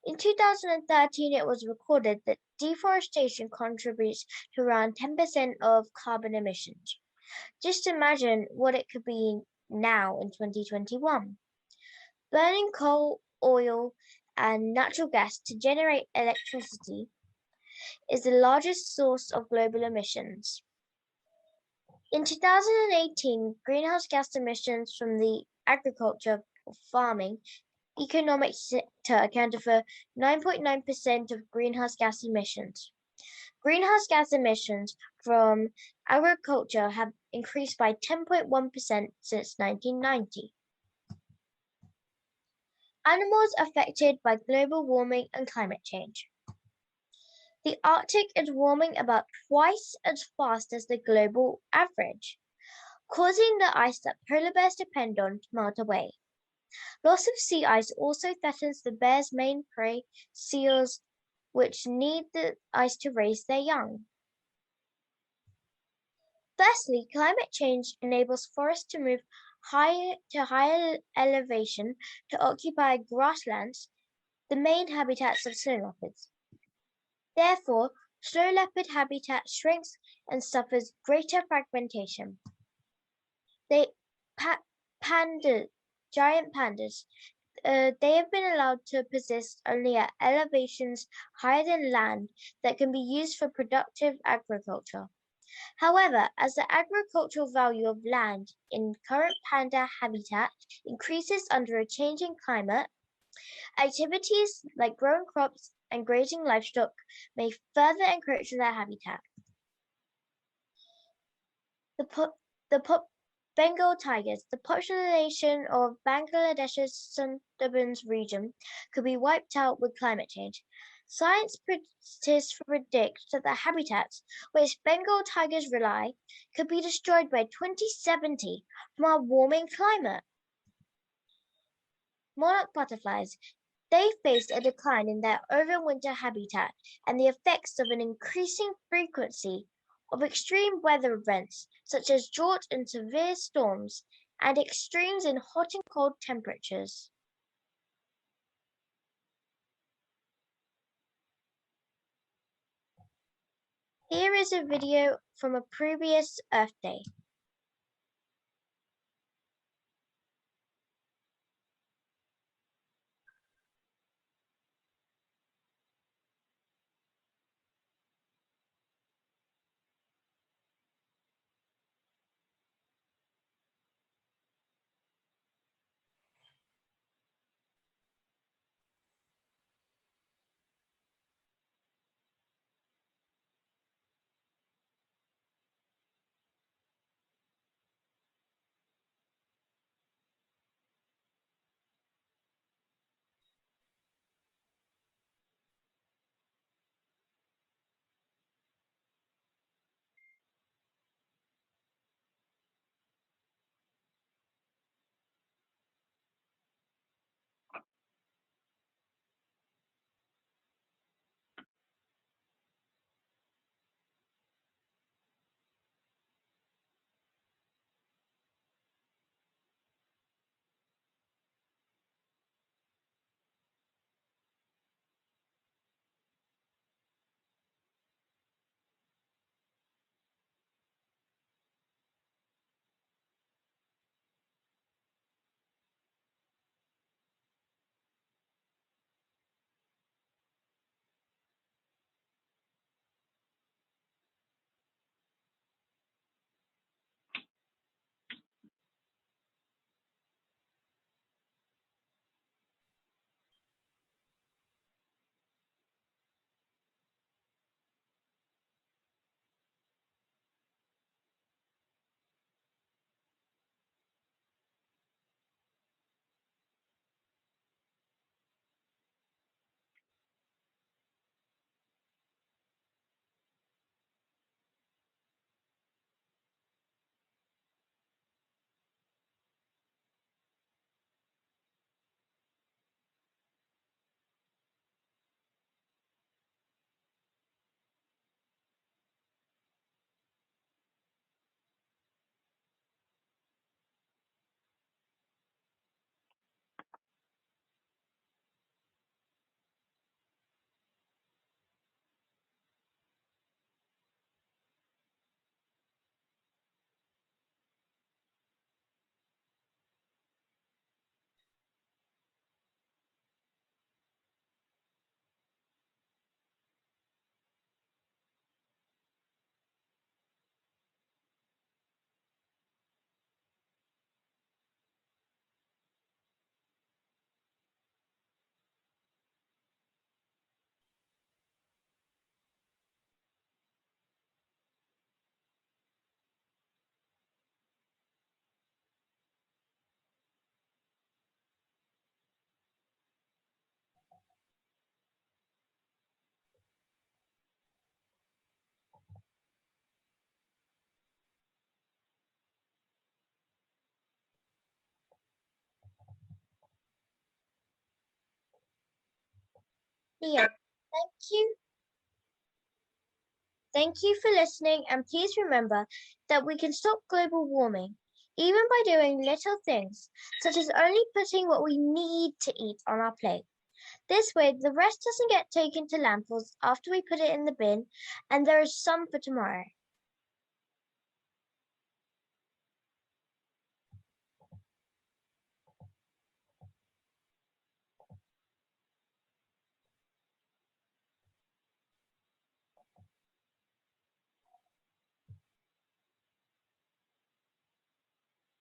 S14: In 2013, it was recorded that deforestation contributes to around 10% of carbon emissions. Just imagine what it could be now in 2021. Burning coal, oil, and natural gas to generate electricity is the largest source of global emissions. In 2018, greenhouse gas emissions from the agriculture or farming economic sector accounted for 9.9% of greenhouse gas emissions. Greenhouse gas emissions from agriculture have increased by 10.1% since 1990. Animals affected by global warming and climate change. The Arctic is warming about twice as fast as the global average, causing the ice that polar bears depend on to melt away. Loss of sea ice also threatens the bear's main prey, seals, which need the ice to raise their young. Firstly, climate change enables forests to move higher elevation to occupy grasslands, the main habitats of snow leopards. Therefore, snow leopard habitat shrinks and suffers greater fragmentation. Giant pandas, they have been allowed to persist only at elevations higher than land that can be used for productive agriculture. However, as the agricultural value of land in current panda habitat increases under a changing climate, activities like growing crops and grazing livestock may further encroach on their habitat. Bengal tigers, the population of Bangladesh's Sundarbans region, could be wiped out with climate change. Scientists predict that the habitats which Bengal tigers rely could be destroyed by 2070 from our warming climate. Monarch butterflies, they face a decline in their overwinter habitat and the effects of an increasing frequency of extreme weather events such as drought and severe storms and extremes in hot and cold temperatures. Here is a video from a previous Earth Day. Yeah, thank you. Thank you for listening, and please remember that we can stop global warming, even by doing little things, such as only putting what we need to eat on our plate. This way, the rest doesn't get taken to landfills after we put it in the bin, and there is some for tomorrow.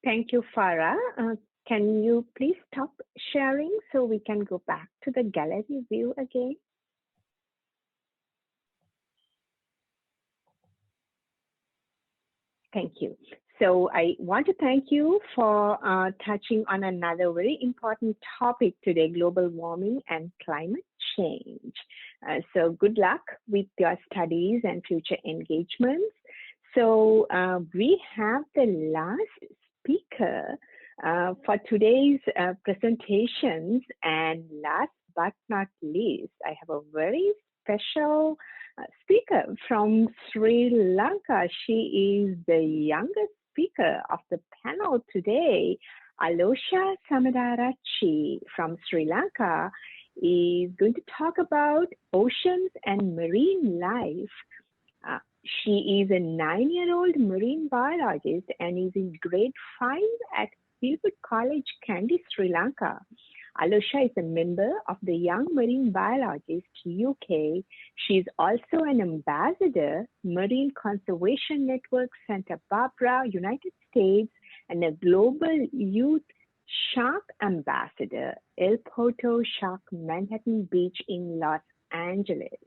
S5: Thank you, Farah. Can you please stop sharing so we can go back to the gallery view again? Thank you. So I want to thank you for touching on another very important topic today, global warming and climate change. So good luck with your studies and future engagements. So we have the last speaker for today's presentations, and last but not least, I have a very special speaker from Sri Lanka. She is the youngest speaker of the panel today. Alosha Samadarachi from Sri Lanka is going to talk about oceans and marine life. She is a 9-year-old marine biologist and is in grade 5 at Fieldwood College, Kandy, Sri Lanka. Alosha is a member of the Young Marine Biologist UK. She is also an ambassador, Marine Conservation Network, Santa Barbara, United States, and a Global Youth Shark Ambassador, El Porto Shark, Manhattan Beach in Los Angeles.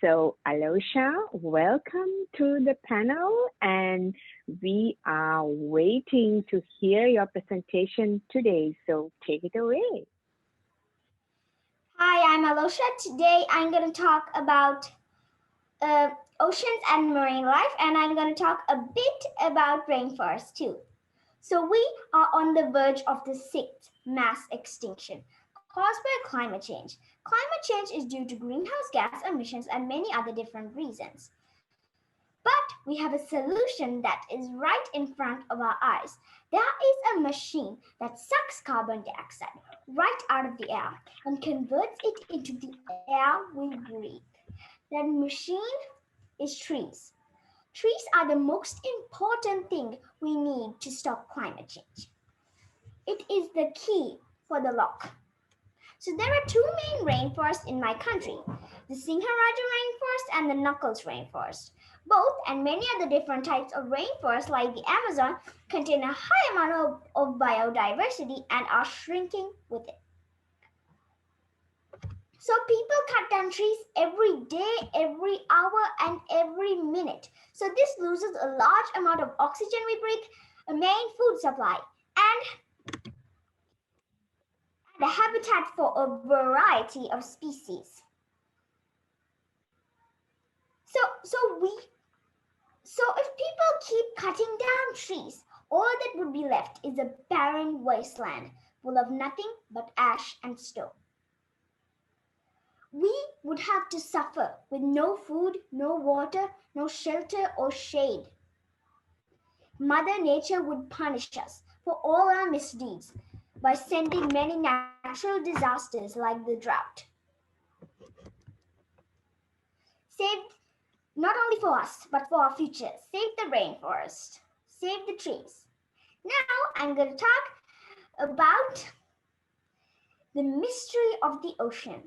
S5: So Alosha, welcome to the panel, and we are waiting to hear your presentation today. So take it away.
S15: Hi, I'm Alosha. Today I'm going to talk about oceans and marine life, and I'm going to talk a bit about rainforests too. So we are on the verge of the 6th mass extinction caused by climate change. Climate change is due to greenhouse gas emissions and many other different reasons. But we have a solution that is right in front of our eyes. There is a machine that sucks carbon dioxide right out of the air and converts it into the air we breathe. That machine is trees. Trees are the most important thing we need to stop climate change. It is the key for the lock. So there are 2 main rainforests in my country, the Sinharaja rainforest and the Knuckles rainforest. Both and many other different types of rainforests like the Amazon contain a high amount of biodiversity and are shrinking with it. So people cut down trees every day, every hour, and every minute. So this loses a large amount of oxygen we breathe, a main food supply, and the habitat for a variety of species. So if people keep cutting down trees, all that would be left is a barren wasteland full of nothing but ash and stone. We would have to suffer with no food, no water, no shelter or shade. Mother Nature would punish us for all our misdeeds by sending many natural disasters like the drought. Save not only for us, but for our future. Save the rainforest. Save the trees. Now I'm going to talk about the mystery of the ocean.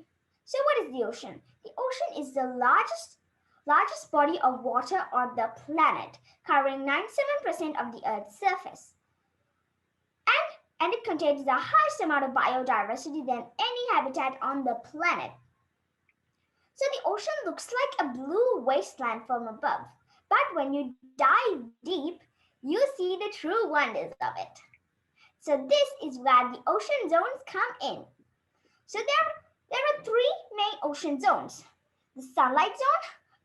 S15: So what is the ocean? The ocean is the largest body of water on the planet, covering 97% of the Earth's surface. And it contains the highest amount of biodiversity than any habitat on the planet. So the ocean looks like a blue wasteland from above. But when you dive deep, you see the true wonders of it. So this is where the ocean zones come in. So there are 3 main ocean zones: the sunlight zone,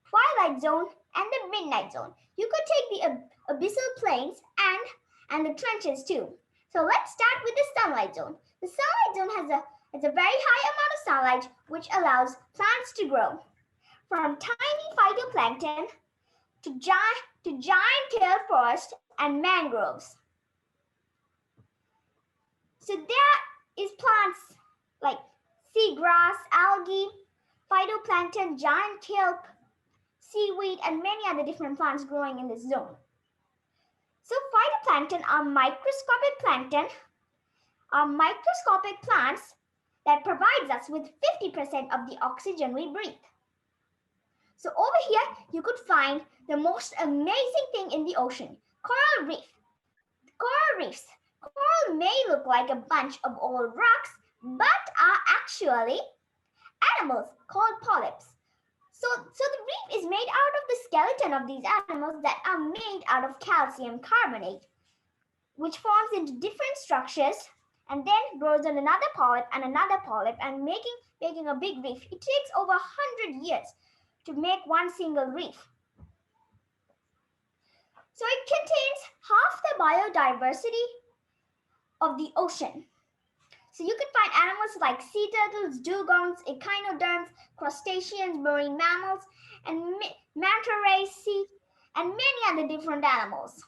S15: twilight zone, and the midnight zone. You could take the abyssal plains and the trenches too. So let's start with the sunlight zone. The sunlight zone It's a very high amount of sunlight which allows plants to grow, from tiny phytoplankton to giant tail forest and mangroves. So there is plants like seagrass, algae, phytoplankton, giant kelp, seaweed, and many other different plants growing in this zone. So phytoplankton are microscopic plants that provides us with 50% of the oxygen we breathe. So over here, you could find the most amazing thing in the ocean, coral reef. Coral reefs. Coral may look like a bunch of old rocks, but are actually animals called polyps. So the reef is made out of the skeleton of these animals that are made out of calcium carbonate, which forms into different structures and then grows on another polyp and making a big reef. It takes over 100 years to make one single reef. So it contains half the biodiversity of the ocean. So you can find animals like sea turtles, dugongs, echinoderms, crustaceans, marine mammals, and manta rays, and many other different animals.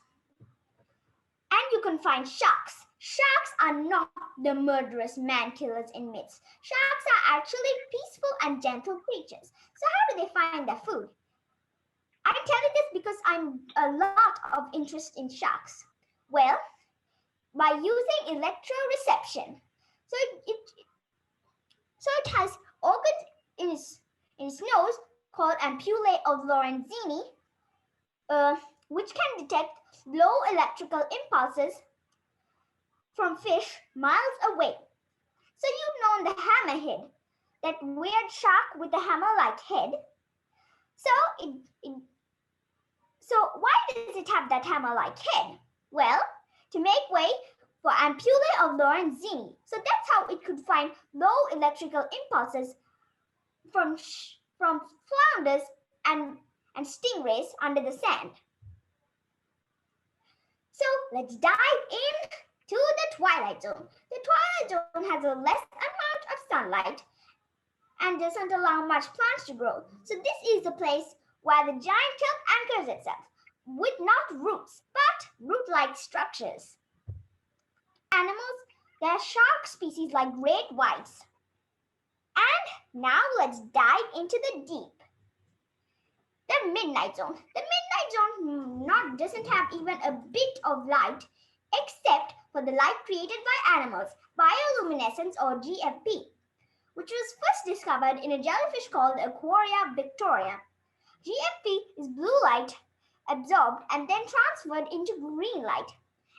S15: And you can find sharks. Sharks are not the murderous man-killers in myths. Sharks are actually peaceful and gentle creatures. So how do they find their food? I tell you this because I'm a lot of interest in sharks. Well, by using electroreception. So it has organs in its nose called ampullae of Lorenzini, which can detect low electrical impulses from fish miles away. So you've known the hammerhead, that weird shark with the hammer-like head. So why does it have that hammer-like head? Well, to make way for ampullae of Lorenzini. So that's how it could find low electrical impulses from flounders and stingrays under the sand. So let's dive into the twilight zone. The twilight zone has a less amount of sunlight and doesn't allow much plants to grow. So this is the place where the giant kelp anchors itself, with not roots, but root-like structures. Animals, there are shark species like great whites. And now let's dive into the deep. The midnight zone. The midnight zone doesn't have even a bit of light except for the light created by animals, bioluminescence or GFP, which was first discovered in a jellyfish called Aquaria victoria. GFP is blue light absorbed and then transferred into green light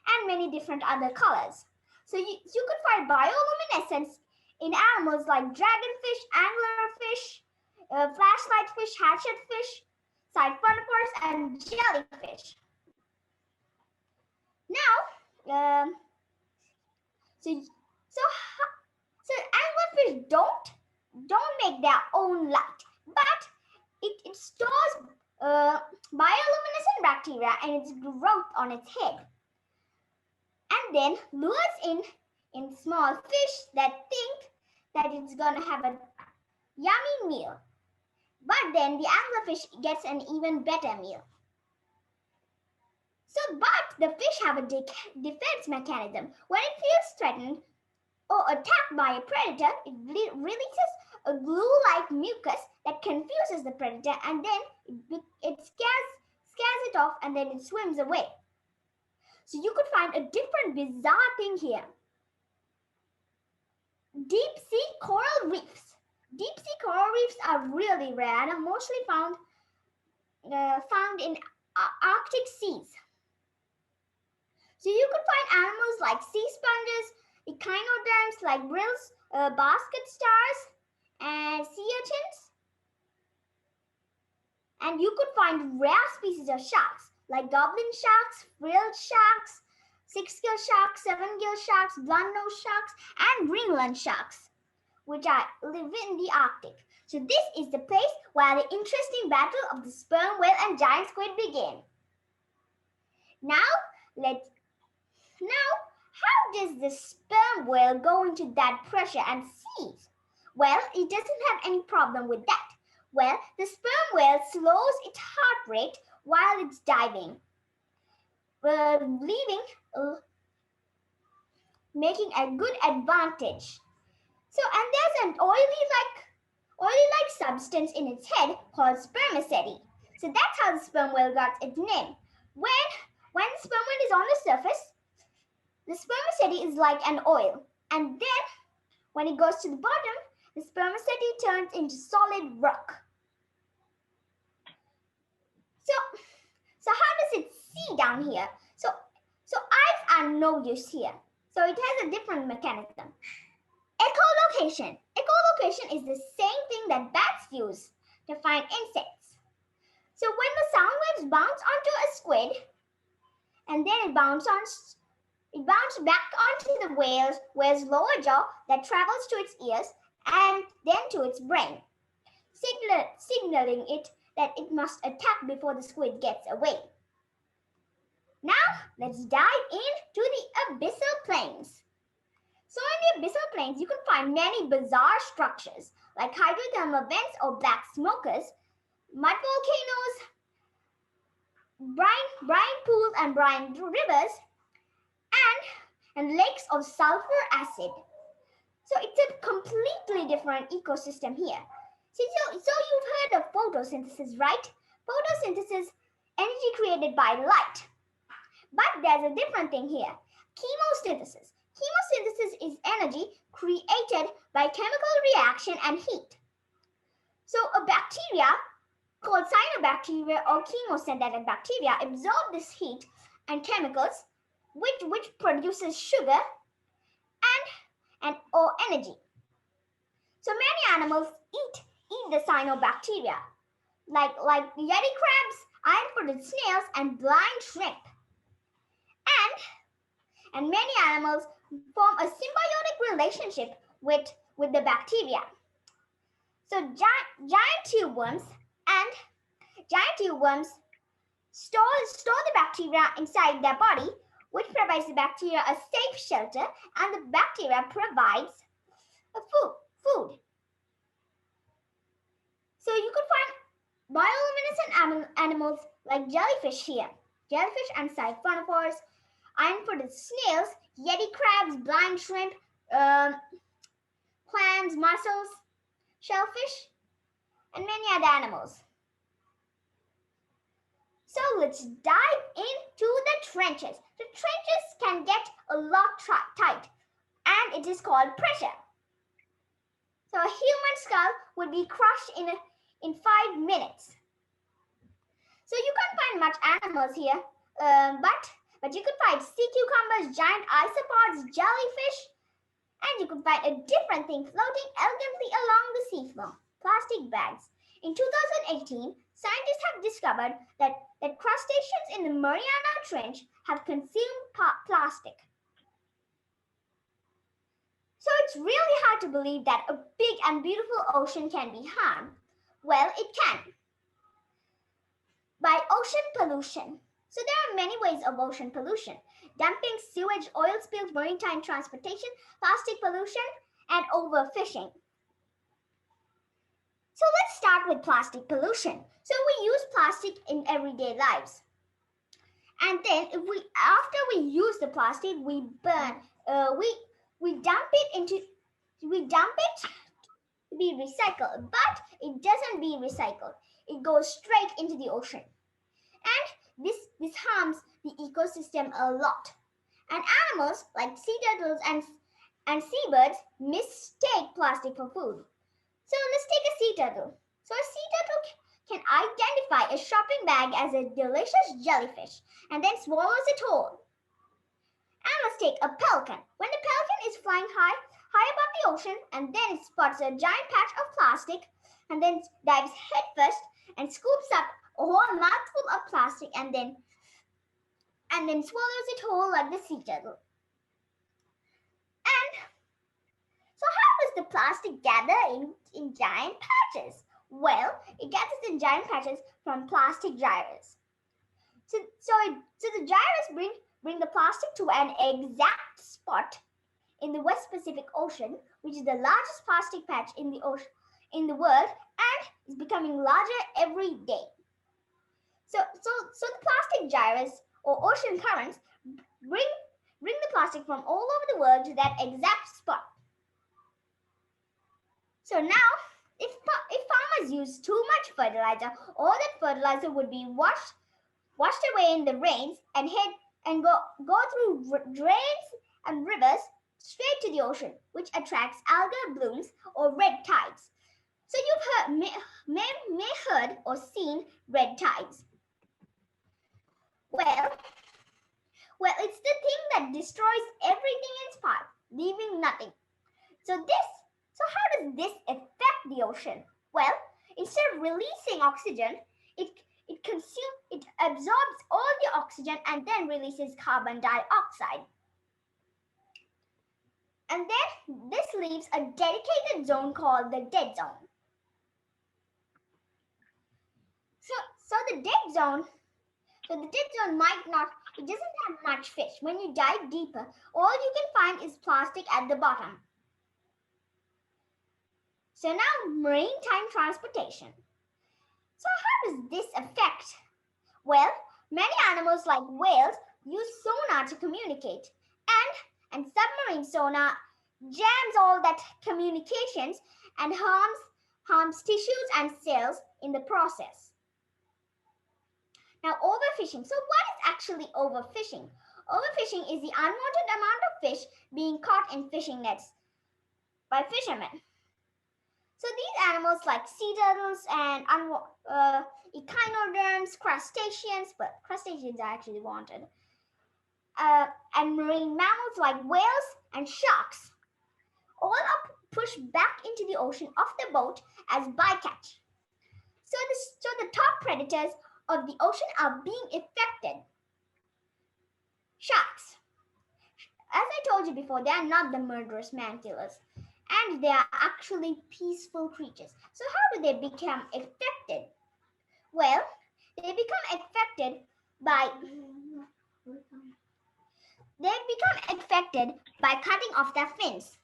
S15: and many different other colors. So you could find bioluminescence in animals like dragonfish, anglerfish, flashlight fish, hatchetfish, siphonophores, and jellyfish. Now, so anglerfish don't make their own light, but it stores bioluminescent bacteria and its growth on its head, and then lures in small fish that think that it's going to have a yummy meal. But then the anglerfish gets an even better meal. But the fish have a defense mechanism. When it feels threatened or attacked by a predator, it releases a glue-like mucus that confuses the predator, and then it scares it off, and then it swims away. So you could find a different bizarre thing here. Deep sea coral reefs. Deep sea coral reefs are really rare and are mostly found in Arctic seas. So you could find animals like sea sponges, echinoderms like brills, basket stars, and sea urchins. And you could find rare species of sharks like goblin sharks, frilled sharks, six-gill sharks, seven-gill sharks, blunt-nosed sharks, and Greenland sharks, which live in the Arctic. So this is the place where the interesting battle of the sperm whale and giant squid began. Now, How does the sperm whale go into that pressure and seize? Well, it doesn't have any problem with that. Well, the sperm whale slows its heart rate while it's diving, making a good advantage. So, and there's an oily-like substance in its head called spermaceti. So that's how the sperm whale got its name. When the sperm whale is on the surface, the spermaceti is like an oil. And then, when it goes to the bottom, the spermaceti turns into solid rock. So how does it see down here? So eyes are no use here. So it has a different mechanism. Echolocation. Echolocation is the same thing that bats use to find insects. So when the sound waves bounce onto a squid, and then it bounces back onto the whale's lower jaw that travels to its ears and then to its brain, signaling it that it must attack before the squid gets away. Now, let's dive into the abyssal plains. So in the abyssal plains, you can find many bizarre structures like hydrothermal vents or black smokers, mud volcanoes, brine pools and brine rivers, and lakes of sulfur acid. So it's a completely different ecosystem here. So you've heard of photosynthesis, right? Photosynthesis, energy created by light. But there's a different thing here. Chemosynthesis. Chemosynthesis is energy created by chemical reaction and heat. So a bacteria called cyanobacteria or chemosynthetic bacteria absorb this heat and chemicals which produces sugar or energy. So many animals eat the cyanobacteria like yeti crabs, iron-footed snails, and blind shrimp. And many animals form a symbiotic relationship with the bacteria. So giant tube worms store the bacteria inside their body, which provides the bacteria a safe shelter, and the bacteria provides food. So you could find bioluminescent animals like jellyfish here. Jellyfish and siphonophores, iron-footed snails, yeti crabs, blind shrimp, clams, mussels, shellfish, and many other animals. So let's dive into the trenches. The trenches can get a lot tight, and it is called pressure. So a human skull would be crushed in 5 minutes. So you can't find much animals here, but you could find sea cucumbers, giant isopods, jellyfish, and you could find a different thing floating elegantly along the seafloor, plastic bags. In 2018, scientists have discovered that crustaceans in the Mariana Trench have consumed plastic. So it's really hard to believe that a big and beautiful ocean can be harmed. Well, it can. By ocean pollution. So there are many ways of ocean pollution. Dumping, sewage, oil spills, maritime transportation, plastic pollution, and overfishing. So let's start with plastic pollution. So we use plastic in everyday lives. And then after we use the plastic, we burn, we dump it to be recycled, but it doesn't be recycled. It goes straight into the ocean. And this harms the ecosystem a lot. And animals like sea turtles and seabirds mistake plastic for food. So let's take a sea turtle. So a sea turtle can identify a shopping bag as a delicious jellyfish and then swallows it whole. And let's take a pelican. When the pelican is flying high above the ocean, and then it spots a giant patch of plastic and then dives headfirst and scoops up a whole mouthful of plastic and then swallows it whole like the sea turtle. And so how does the plastic gather in giant patches? Well, it gathers in giant patches from plastic gyres. So the gyres bring the plastic to an exact spot in the West Pacific Ocean, which is the largest plastic patch in the ocean in the world and is becoming larger every day. So the plastic gyres or ocean currents bring the plastic from all over the world to that exact spot. So now, if farmers use too much fertilizer, all that fertilizer would be washed away in the rains and go through drains and rivers straight to the ocean, which attracts algal blooms or red tides. So you've may heard or seen red tides. Well, it's the thing that destroys everything in its path, leaving nothing. So how does this affect the ocean? Well, instead of releasing oxygen, it absorbs all the oxygen and then releases carbon dioxide. And then this leaves a dedicated zone called the dead zone. So the dead zone it doesn't have much fish. When you dive deeper, all you can find is plastic at the bottom. So now maritime transportation. So how does this affect? Well, many animals like whales use sonar to communicate, and submarine sonar jams all that communications and harms tissues and cells in the process. Now, overfishing. So what is actually overfishing? Overfishing is the unwanted amount of fish being caught in fishing nets by fishermen. So these animals like sea turtles and echinoderms, crustaceans, but crustaceans are actually wanted, and marine mammals like whales and sharks, all are pushed back into the ocean off the boat as bycatch. So the top predators of the ocean are being affected. Sharks. As I told you before, they are not the murderous man-killers, and they are actually peaceful creatures. So how do they become affected? Well, they become affected by cutting off their fins.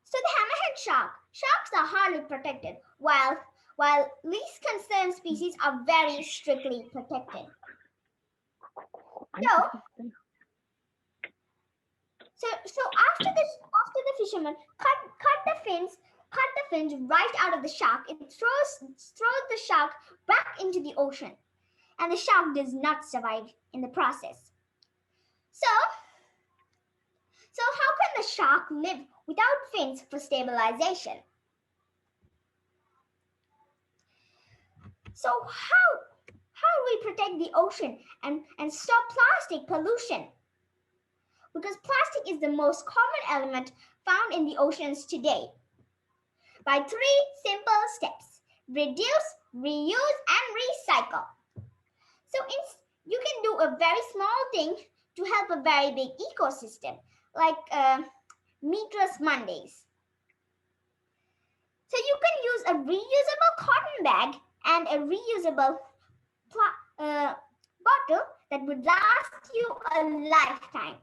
S15: So the hammerhead sharks are hardly protected, while least concerned species are very strictly protected. So after the fisherman cut the fins right out of the shark, it throws the shark back into the ocean, and the shark does not survive in the process. So how can the shark live without fins for stabilization? So how do we protect the ocean and stop plastic pollution? Because plastic is the most common element found in the oceans today. By 3 simple steps: reduce, reuse, and recycle. So you can do a very small thing to help a very big ecosystem, like Meatless Mondays. So you can use a reusable cotton bag and a reusable bottle that would last you a lifetime.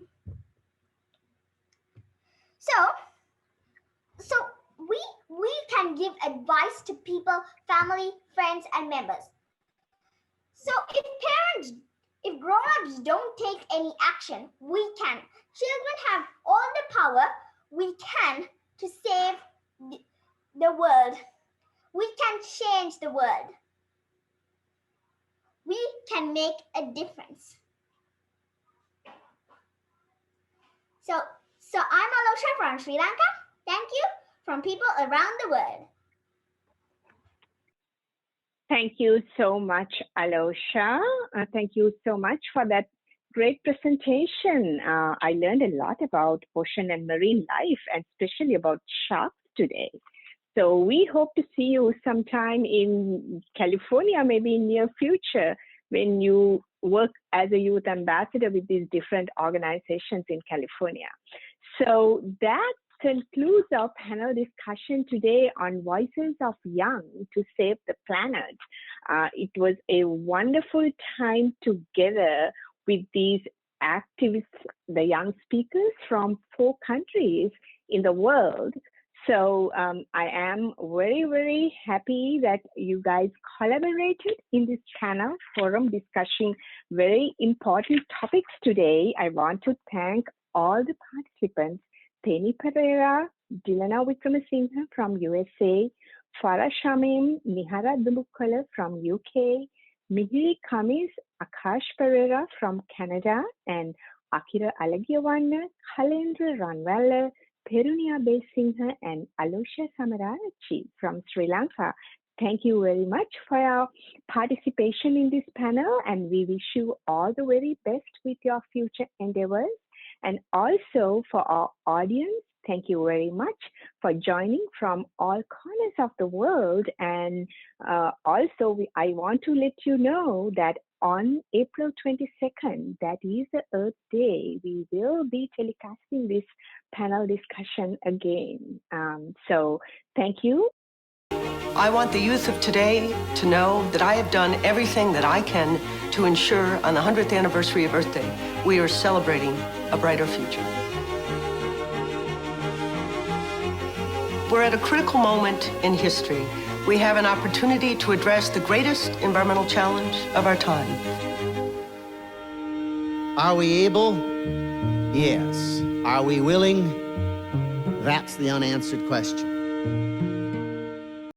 S15: So we can give advice to people, family, friends, and members. So if grown-ups don't take any action, we can. Children have all the power we can to save the world. We can change the world. We can make a difference. So I'm Alosha from Sri Lanka. Thank you from people around the world.
S5: Thank you so much, Alosha. Thank you so much for that great presentation. I learned a lot about ocean and marine life, and especially about sharks today. So we hope to see you sometime in California, maybe in near future, when you work as a youth ambassador with these different organizations in California. So that concludes our panel discussion today on Voices of Young to Save the Planet. It was a wonderful time together with these activists, the young speakers from 4 countries in the world. So I am very, very happy that you guys collaborated in this panel forum discussing very important topics today. I want to thank all the participants, Penny Pereira, Dilana Wickramasinghe from USA, Farah Shamim, Nihara Dumbukkala from UK, Mihiri Kamis, Akash Pereira from Canada, and Akira Alagiawanna, Khalendra Ranwalla, Perunia Besinghe, and Alusha Samarachi from Sri Lanka. Thank you very much for your participation in this panel, and we wish you all the very best with your future endeavors. And also for our audience, thank you very much for joining from all corners of the world. And also, I want to let you know that on April 22nd, that is the Earth Day, we will be telecasting this panel discussion again. So thank you.
S2: I want the youth of today to know that I have done everything that I can to ensure on the 100th anniversary of Earth Day, we are celebrating a brighter future. We're at a critical moment in history. We have an opportunity to address the greatest environmental challenge of our time.
S1: Are we able? Yes. Are we willing? That's the unanswered question.